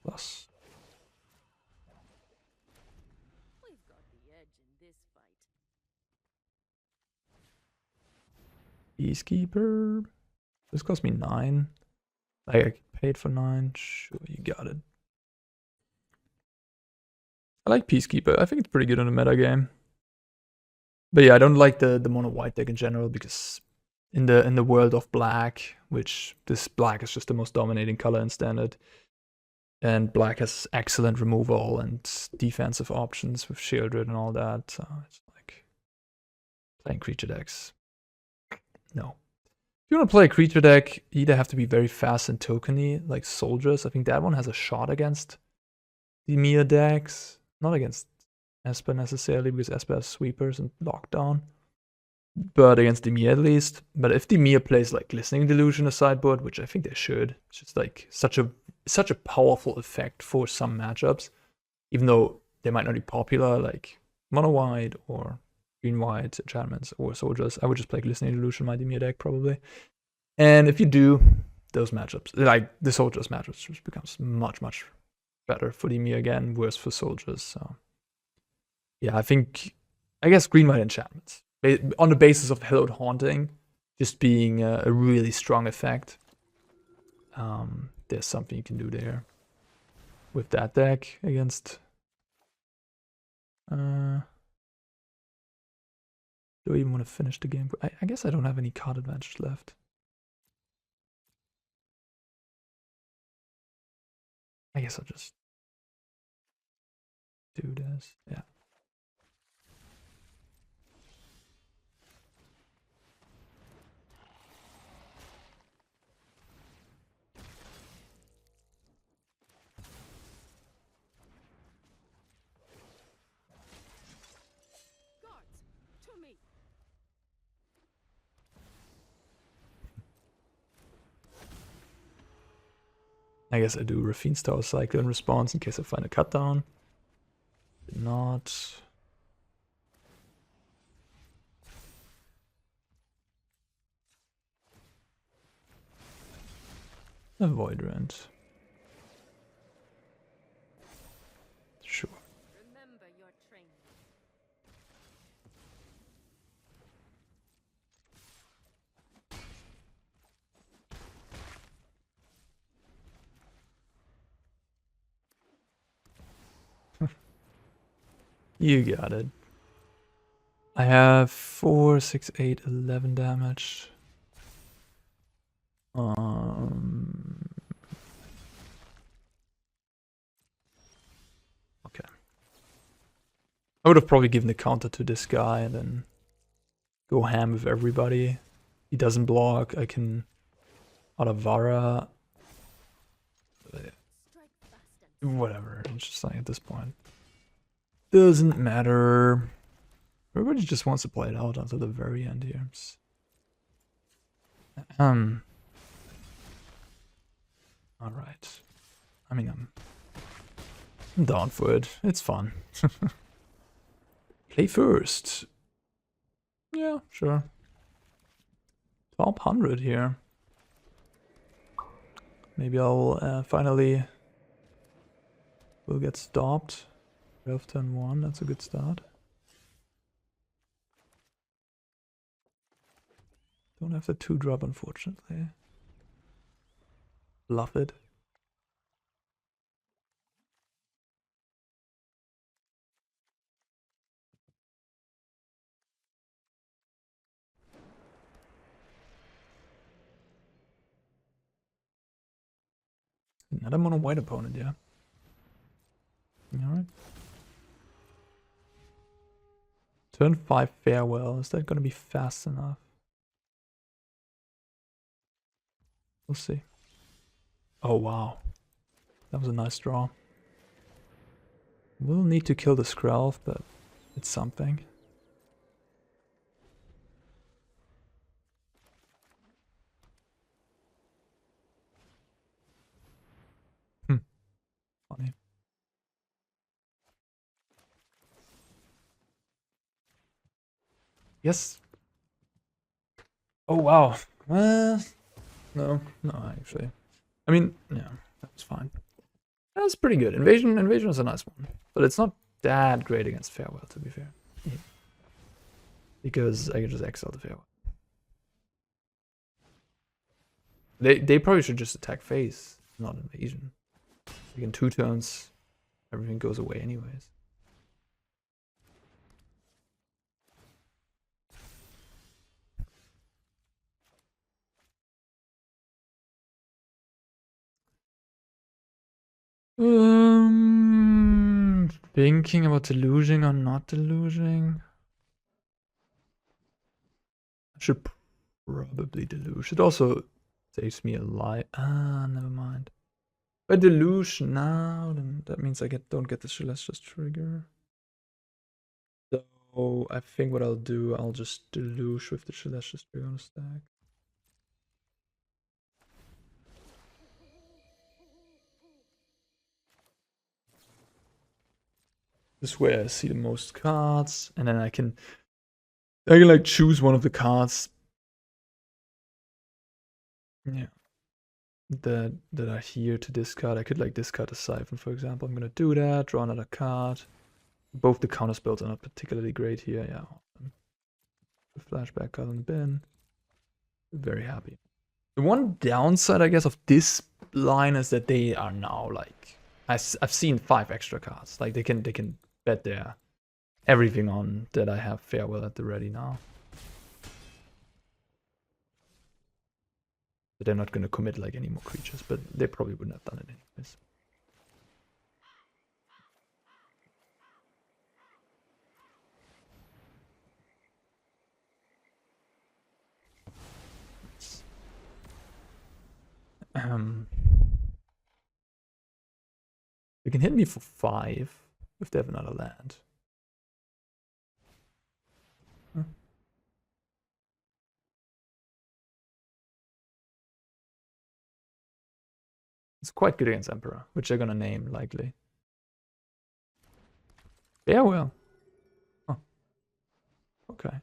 Plus. We've got the edge in this fight. Peacekeeper. This cost me 9. I paid for 9. Sure, you got it. I like Peacekeeper. I think it's pretty good on the meta game. But yeah, I don't like the mono white deck in general because in the world of black, which this black is just the most dominating color in standard, and black has excellent removal and defensive options with Sheoldred and all that. So it's like playing creature decks. No. If you want to play a creature deck, you either have to be very fast and tokeny, like soldiers. I think that one has a shot against the Mia decks. Not against Esper necessarily, because Esper has sweepers and lockdown. But against Dimir at least. But if Dimir plays like Glistening Deluge in a sideboard, which I think they should, it's just like such a powerful effect for some matchups. Even though they might not be popular, like mono white or green white enchantments or soldiers. I would just play Glistening Deluge in my Dimir deck probably. And if you do, those matchups, like the soldiers matchups, just becomes much better for Dimir again, worse for soldiers. So yeah, I guess green white enchantments on the basis of Hallowed Haunting just being a really strong effect. There's something you can do there with that deck against. Do I even want to finish the game? I guess I don't have any card advantage left. I guess I'll just do this. Yeah. Guards, to me. I guess I do Raffine's Tower Cycle in response in case I find a cut down. Did not. A Void Rend. Sure. Remember your training. You got it. I have 4, 6, 8, 11 damage. Okay. I would have probably given the counter to this guy and then go ham with everybody. He doesn't block. I can Otawara. Strike fast and Whatever. It's just like at this point. Doesn't matter. Everybody just wants to play it out until the very end here. Alright. I mean, I'm down for it. It's fun. Play first. Yeah, sure. Top 100 here. Maybe I'll finally will get stopped. 12 turn 1, that's a good start. Don't have the 2-drop, unfortunately. Love it. Another mono white opponent, yeah. Alright. Turn 5 farewell. Is that gonna be fast enough? We'll see. Oh wow. That was a nice draw. We'll need to kill the Skrelv, but it's something. Funny. Yes. Oh wow. No, actually. I mean, yeah, that was fine. That's pretty good. Invasion is a nice one, but it's not that great against farewell, to be fair. Yeah. Because I can just exile the farewell. They probably should just attack face, not invasion. Like in 2 turns, everything goes away anyways. Thinking about deluging or not deluging. I should probably deluge. It also saves me a life. Never mind. If I deluge now, then that means I don't get the Celestus trigger. So I think what I'll do, I'll just deluge with the Celestus trigger on the stack. This is where I see the most cards, and then I can like choose one of the cards. Yeah. That are here to discard. I could like discard a Siphon, for example. I'm gonna do that, draw another card. Both the counter spells are not particularly great here, yeah. The flashback card in the bin. Very happy. The one downside, I guess, of this line is that they are now like I've seen 5 extra cards. Like they can bet their everything on that I have farewell at the ready now. But they're not gonna commit like any more creatures, but they probably wouldn't have done it anyways. You can hit me for 5 if they have another land. Huh. It's quite good against Emperor, which they're gonna name likely. Farewell. Oh. Okay.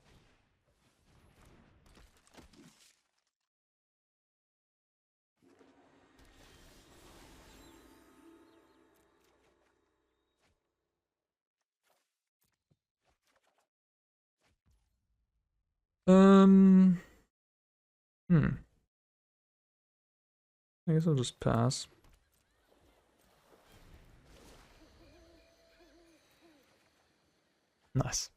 I guess I'll just pass. Nice.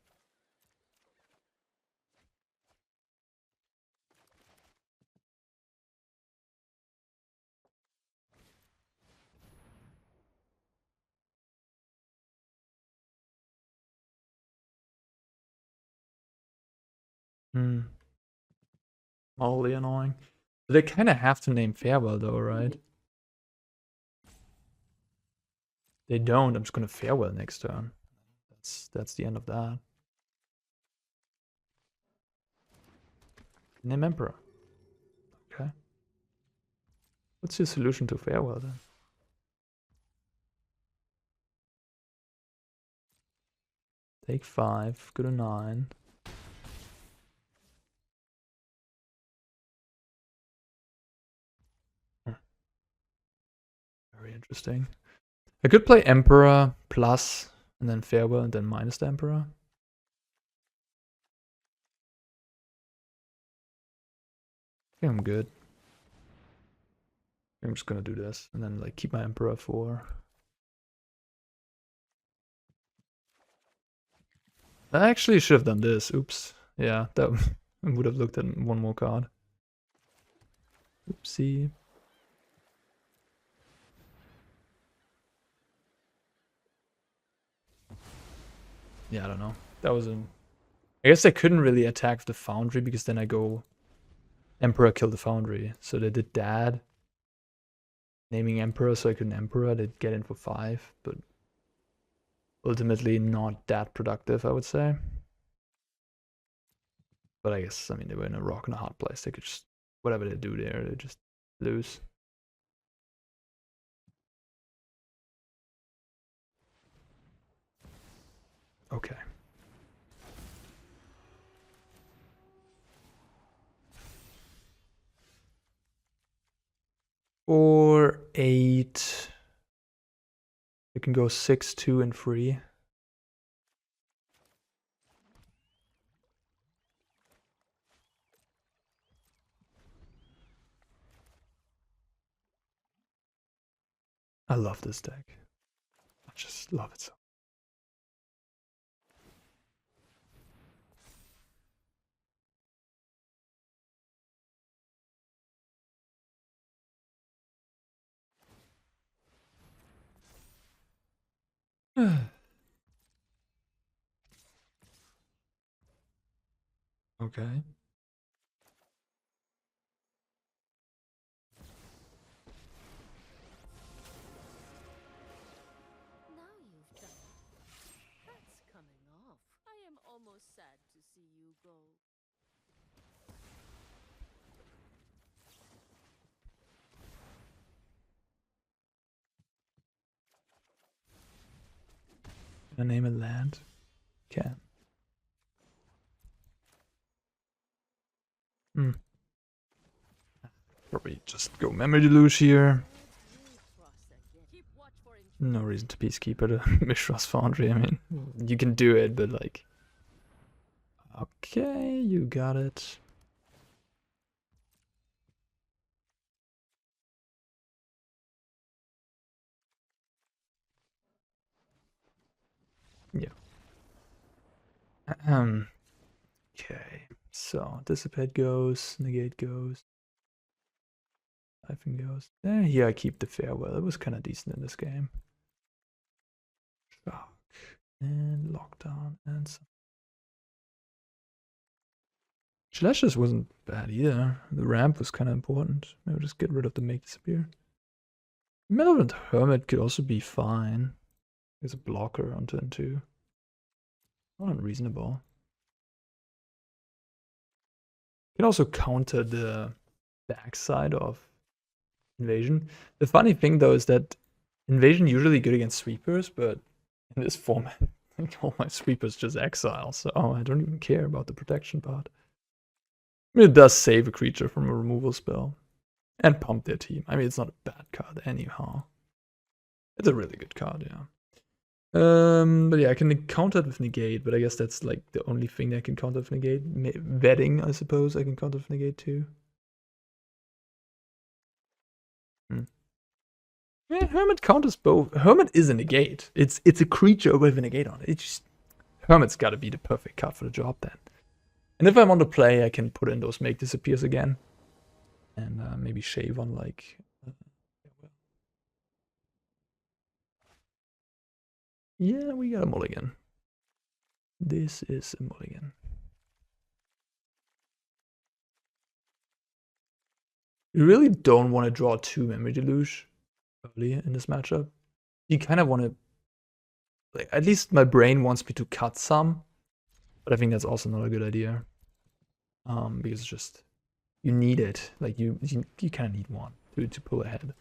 Mildly annoying. They kind of have to name farewell though, right? They don't. I'm just gonna farewell next turn. That's the end of that. Name Emperor. Okay. What's your solution to farewell then? Take 5, go to 9. Very interesting. I could play Emperor plus and then farewell and then minus the Emperor. think I'm good. I'm just gonna do this and then like keep my Emperor for. I actually should have done this. Oops. Yeah, that would have looked at one more card. Oopsie. Yeah, I don't know. That was a. I guess I couldn't really attack the Foundry because then I go Emperor kill the Foundry. So they did that. Naming Emperor so I couldn't Emperor. They'd get in for 5, but ultimately not that productive, I would say. But I guess, I mean, they were in a rock and a hard place. They could just, whatever they do there, they just lose. Okay. Or 8. We can go 6, 2, and 3. I love this deck. I just love it so. Okay. Now you've done it. That's coming off. I am almost sad to see you go. Can I name a land? Can. Probably just go Memory Deluge here. No reason to Peacekeeper to Mishra's Foundry. I mean, you can do it, but like... Okay, you got it. Yeah. Okay, so Dissipate goes, Negate goes, Siphon goes. Here I keep the Farewell. It was kind of decent in this game. Shock and Lockdown and some. Celestus wasn't bad either. The ramp was kind of important. Maybe just get rid of the Make Disappear. Malevolent Hermit could also be fine. There's a blocker on turn 2. Not unreasonable. You can also counter the backside of Invasion. The funny thing though is that Invasion usually good against sweepers, but in this format, all my sweepers just exile, so I don't even care about the protection part. I mean, it does save a creature from a removal spell. And pump their team. I mean, it's not a bad card anyhow. It's a really good card, yeah. But yeah, I can counter it with Negate, but I guess that's like the only thing I can counter with Negate. Vetting, I suppose, I can counter with Negate too. Yeah, Hermit counters both. Hermit is a Negate. It's a creature with a Negate on it. It's just, Hermit's gotta be the perfect card for the job then. And if I'm on the play, I can put in those Make Disappears again. And maybe shave on like... yeah, we got a mulligan. This is a mulligan. You really don't want to draw 2 Memory Deluge early in this matchup. You kind of want to... like, at least my brain wants me to cut some. But I think that's also not a good idea. Because it's just... you need it. Like, you kind of need one to pull ahead.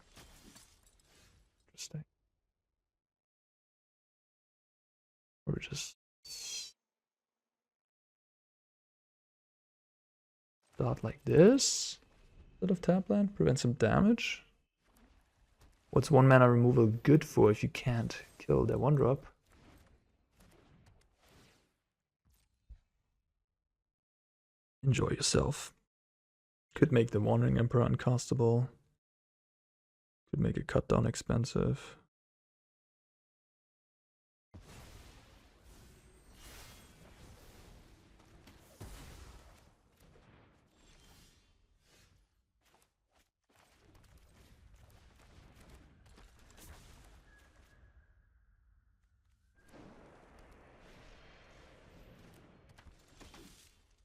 Interesting. Or just... start like this. Instead of tap land, prevent some damage. What's 1 mana removal good for if you can't kill their 1-drop? Enjoy yourself. Could make the Wandering Emperor uncastable. Could make it cut down expensive.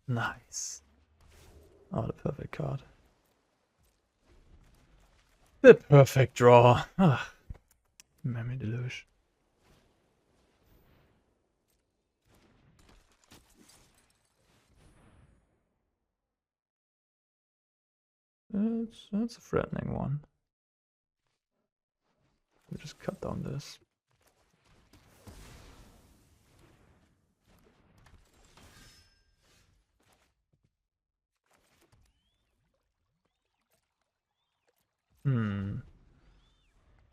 Nice. Oh, the perfect card. The perfect draw. Ah, Memory Deluge. That's a threatening one. We'll just cut down this.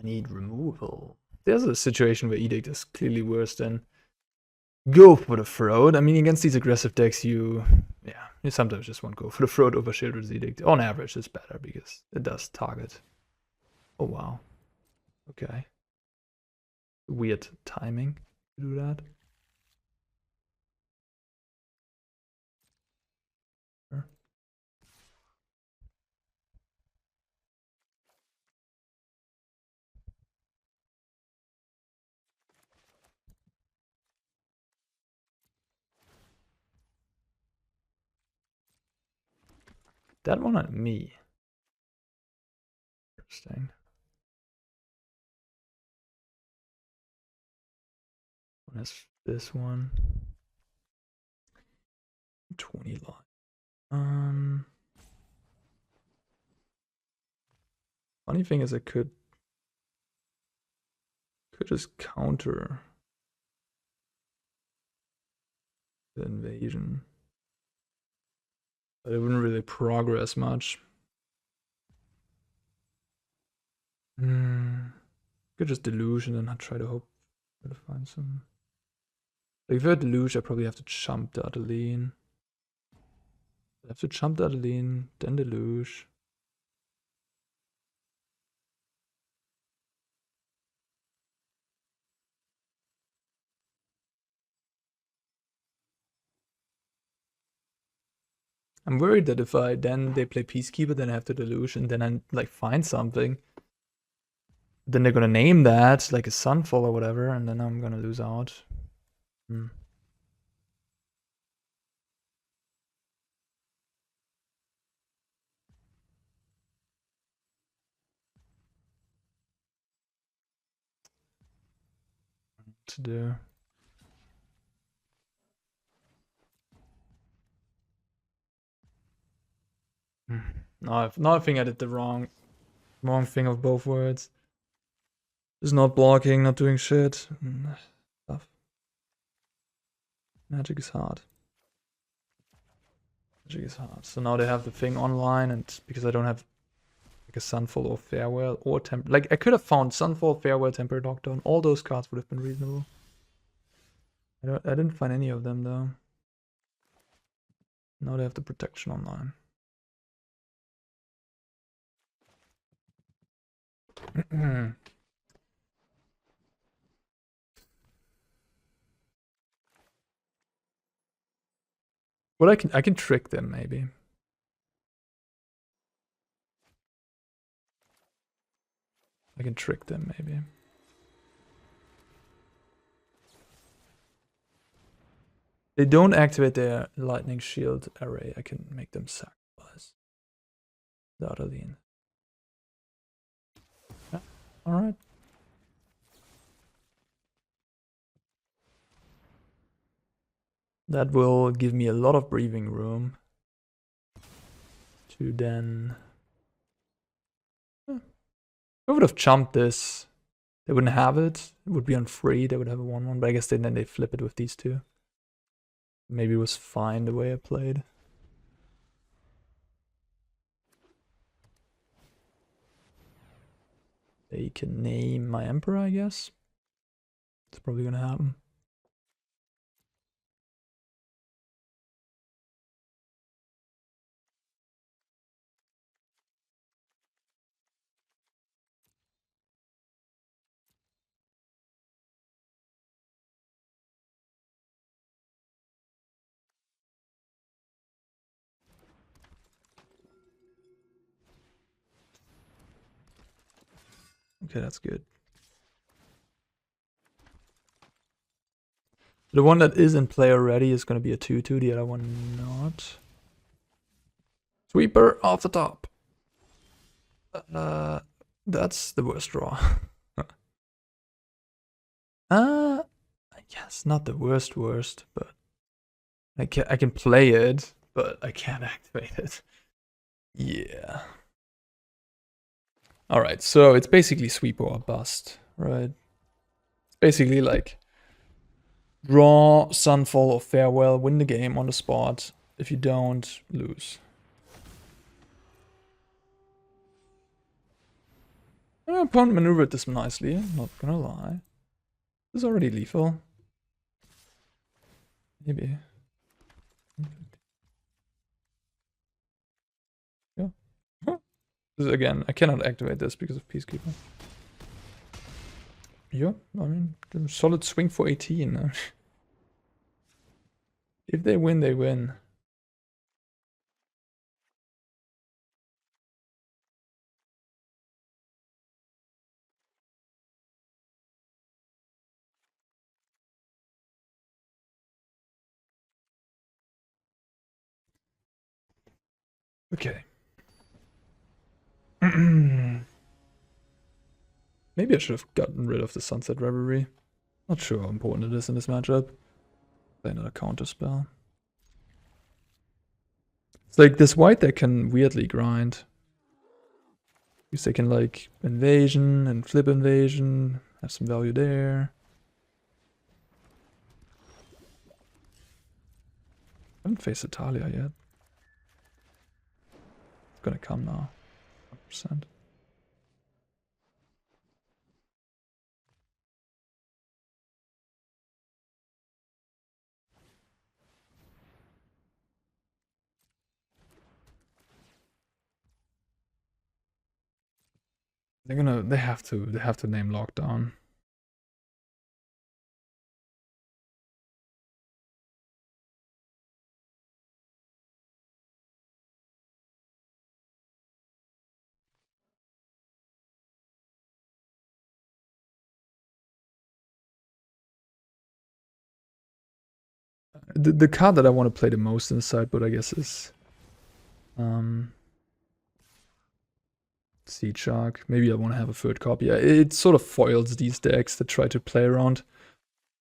I need removal. There's a situation where Edict is clearly worse than go for the throat. I mean, against these aggressive decks, you sometimes just won't go for the throat over Sheoldred's Edict. On average, it's better because it does target. Oh, wow. Okay. Weird timing to do that. Sure. That one on me. Interesting. That's this one. 20 line. Funny thing is I could just counter the invasion. But it wouldn't really progress much. Could just deluge and then I'd try to hope to find some. Like if I deluge, I probably have to jump the Adeline. I have to jump the Adeline, then deluge. I'm worried that if they play Peacekeeper, then I have to deluge, and then I like find something. Then they're gonna name that like a Sunfall or whatever, and then I'm gonna lose out. To do. Now I think I did the wrong thing of both words. Just not blocking, not doing shit. Stuff. Magic is hard. Magic is hard. So now they have the thing online, and because I don't have like a Sunfall or Farewell or Temper, like I could have found Sunfall, Farewell, Temper Doctor, and all those cards would have been reasonable. I didn't find any of them though. Now they have the protection online. Well, I can trick them maybe. I can trick them maybe. They don't activate their lightning shield array. I can make them sacrifice the Adeline. Yeah, alright. That will give me a lot of breathing room to then. I would have jumped this. They wouldn't have it. It would be on free. They would have a 1/1, but I guess then they flip it with these two. Maybe it was fine the way I played. They can name my Emperor, I guess. It's probably gonna happen. Okay, that's good. The one that is in play already is going to be a 2/2, the other one not. Sweeper off the top. That's the worst draw. I guess not the worst, but I can play it, but I can't activate it. Yeah. Alright, so it's basically sweep or bust, right? It's basically like draw, Sunfall, or Farewell, win the game on the spot. If you don't, lose. My opponent maneuvered this nicely, not gonna lie. This is already lethal. Maybe. Yeah. This is, again, I cannot activate this because of Peacekeeper. Yeah, I mean, solid swing for 18. If they win, they win. Okay. Maybe I should have gotten rid of the Sunset Revelry. Not sure how important it is in this matchup. Play another counter spell. It's like this white deck can weirdly grind. Because they can like invasion and flip invasion, have some value there. I haven't faced Italia yet. It's gonna come now. 100%. They have to name lockdown. The card that I want to play the most in the sideboard, I guess, is Seedshark. Maybe I want to have a third copy. It sort of foils these decks that try to play around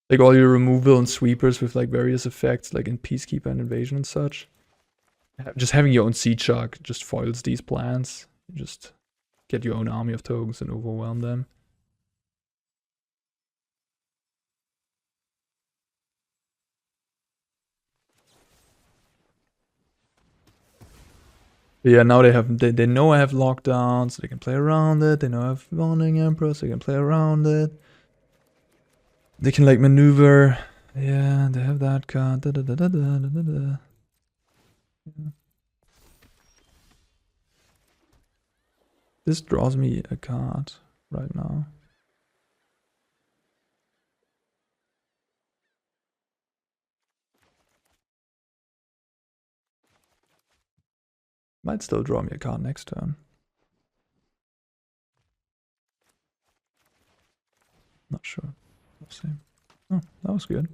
like all your removal and sweepers with like various effects, like in Peacekeeper and Invasion and such. Just having your own Seedshark just foils these plans. You just get your own army of tokens and overwhelm them. But yeah, now they know I have lockdown, so they can play around it. They know I have Warning Emperor, so they can play around it. They can like maneuver. Yeah, they have that card. Yeah. This draws me a card right now. Might still draw me a card next turn. Not sure. We'll see. Oh, that was good.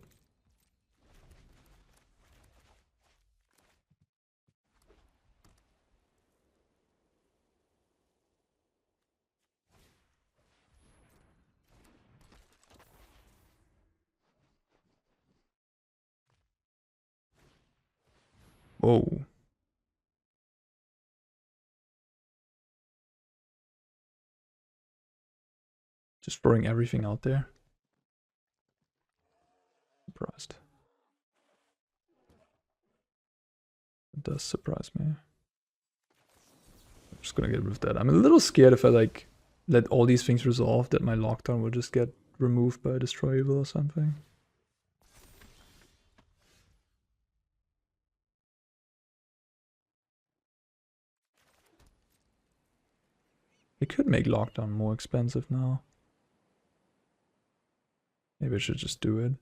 Whoa. Just throwing everything out there. Surprised. It does surprise me. I'm just gonna get rid of that. I'm a little scared if I like let all these things resolve that my lockdown will just get removed by a destroyable or something. It could make lockdown more expensive now. Maybe I should just do it.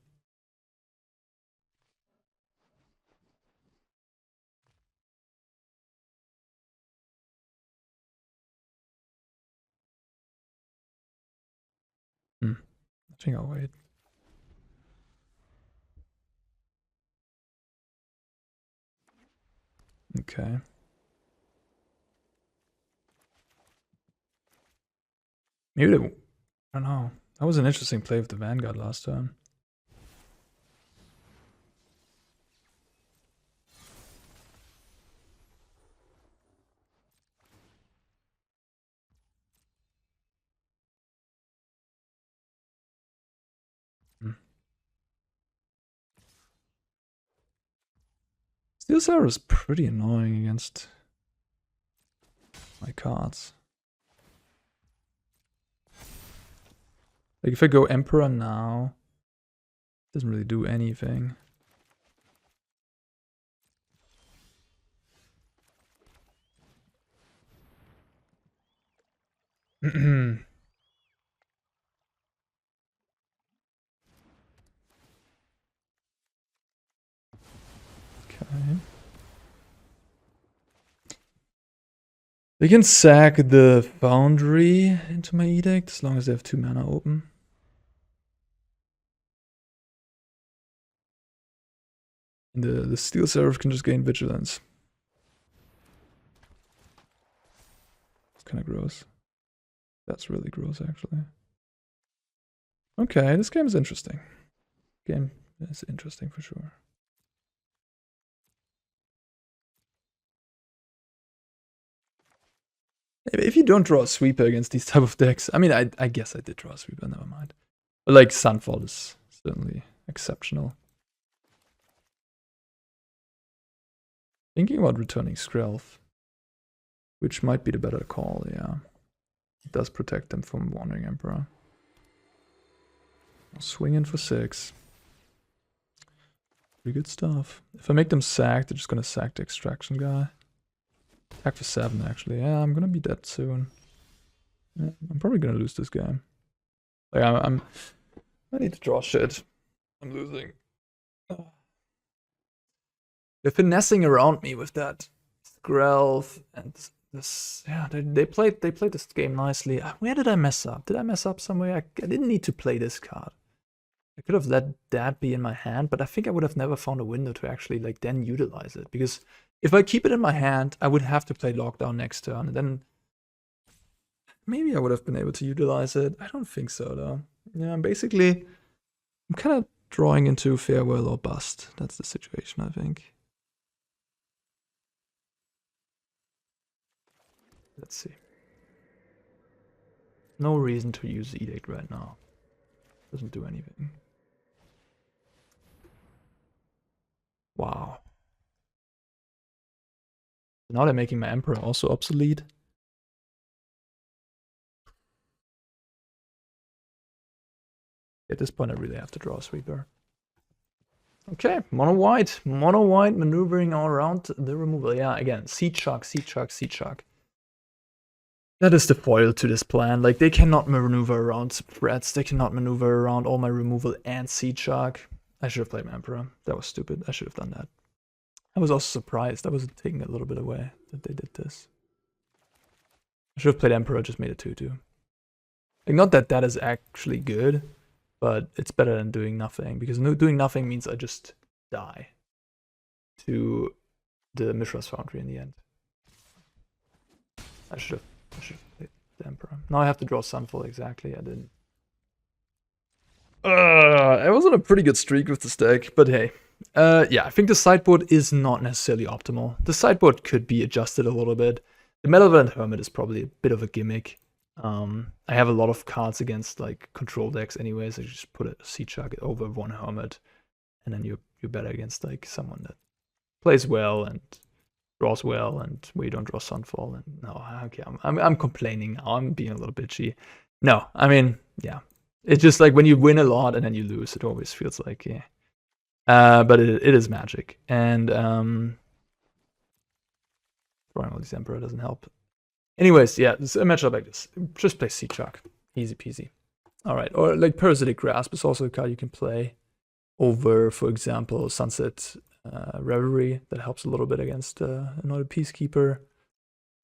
I think I'll wait. Okay. Maybe they, I don't know. That was an interesting play with the Vanguard last time. Steel Saber is pretty annoying against my cards. Like if I go Emperor now, it doesn't really do anything. Okay. They can sack the Foundry into my Edict as long as they have 2 mana open. And the Steel Seraph can just gain Vigilance. It's kind of gross. That's really gross, actually. Okay, this game is interesting. Game is interesting for sure. If you don't draw a sweeper against these type of decks, I mean, I guess I did draw a sweeper, never mind. But like Sunfall is certainly exceptional. Thinking about returning Skrelv, which might be the better call, yeah. It does protect them from Wandering Emperor. I'll swing in for 6. Pretty good stuff. If I make them sack, they're just gonna sack the extraction guy. Attack for 7, actually. Yeah, I'm gonna be dead soon. Yeah, I'm probably gonna lose this game. Like, I need to draw shit. I'm losing. They're finessing around me with that Skrelv and this. Yeah, they played this game nicely. Where did I mess up? Did I mess up somewhere? I didn't need to play this card. I could have let that be in my hand, but I think I would have never found a window to actually like then utilize it, because if I keep it in my hand, I would have to play Lockdown next turn, and then maybe I would have been able to utilize it. I don't think so, though. Yeah, I'm kind of drawing into Farewell or Bust. That's the situation, I think. Let's see. No reason to use Edict right now. Doesn't do anything. Wow. Now they're making my Emperor also obsolete. At this point, I really have to draw a sweeper. Okay, mono white maneuvering all around the removal. Yeah, again, Seedshark. That is the foil to this plan. Like, they cannot maneuver around threats. They cannot maneuver around all my removal and Seedshark. I should have played my Emperor. That was stupid. I should have done that. I was also surprised. I was taking a little bit away that they did this. I should have played Emperor, just made it 2/2. Like, not that that is actually good, but it's better than doing nothing, because doing nothing means I just die to the Mishra's Foundry in the end. I should have played the Emperor. Now I have to draw Sunfall, exactly. I didn't. I was on a pretty good streak with this deck, but hey. Yeah, I think the sideboard is not necessarily optimal. The sideboard could be adjusted a little bit. The Malevolent Hermit is probably a bit of a gimmick. I have a lot of cards against like control decks anyways. I just put a Seedshark over 1 Hermit, and then you're better against like someone that plays well and draws well, and where you don't draw Sunfall. And no, okay, I'm complaining now. I'm being a little bitchy. No, I mean, yeah, it's just like when you win a lot and then you lose, it always feels like, yeah. But it is Magic, and drawing all these Emperor doesn't help. Anyways, yeah, a matchup like this, just play Seedshark, easy peasy. All right, or like Parasitic Grasp is also a card you can play over, for example, Sunset Revelry. That helps a little bit against another Peacekeeper.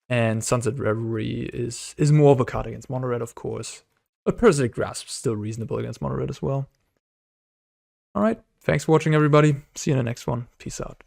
And Sunset Revelry is more of a card against mono red, of course. But Parasitic Grasp is still reasonable against mono red as well. Alright, thanks for watching everybody. See you in the next one. Peace out.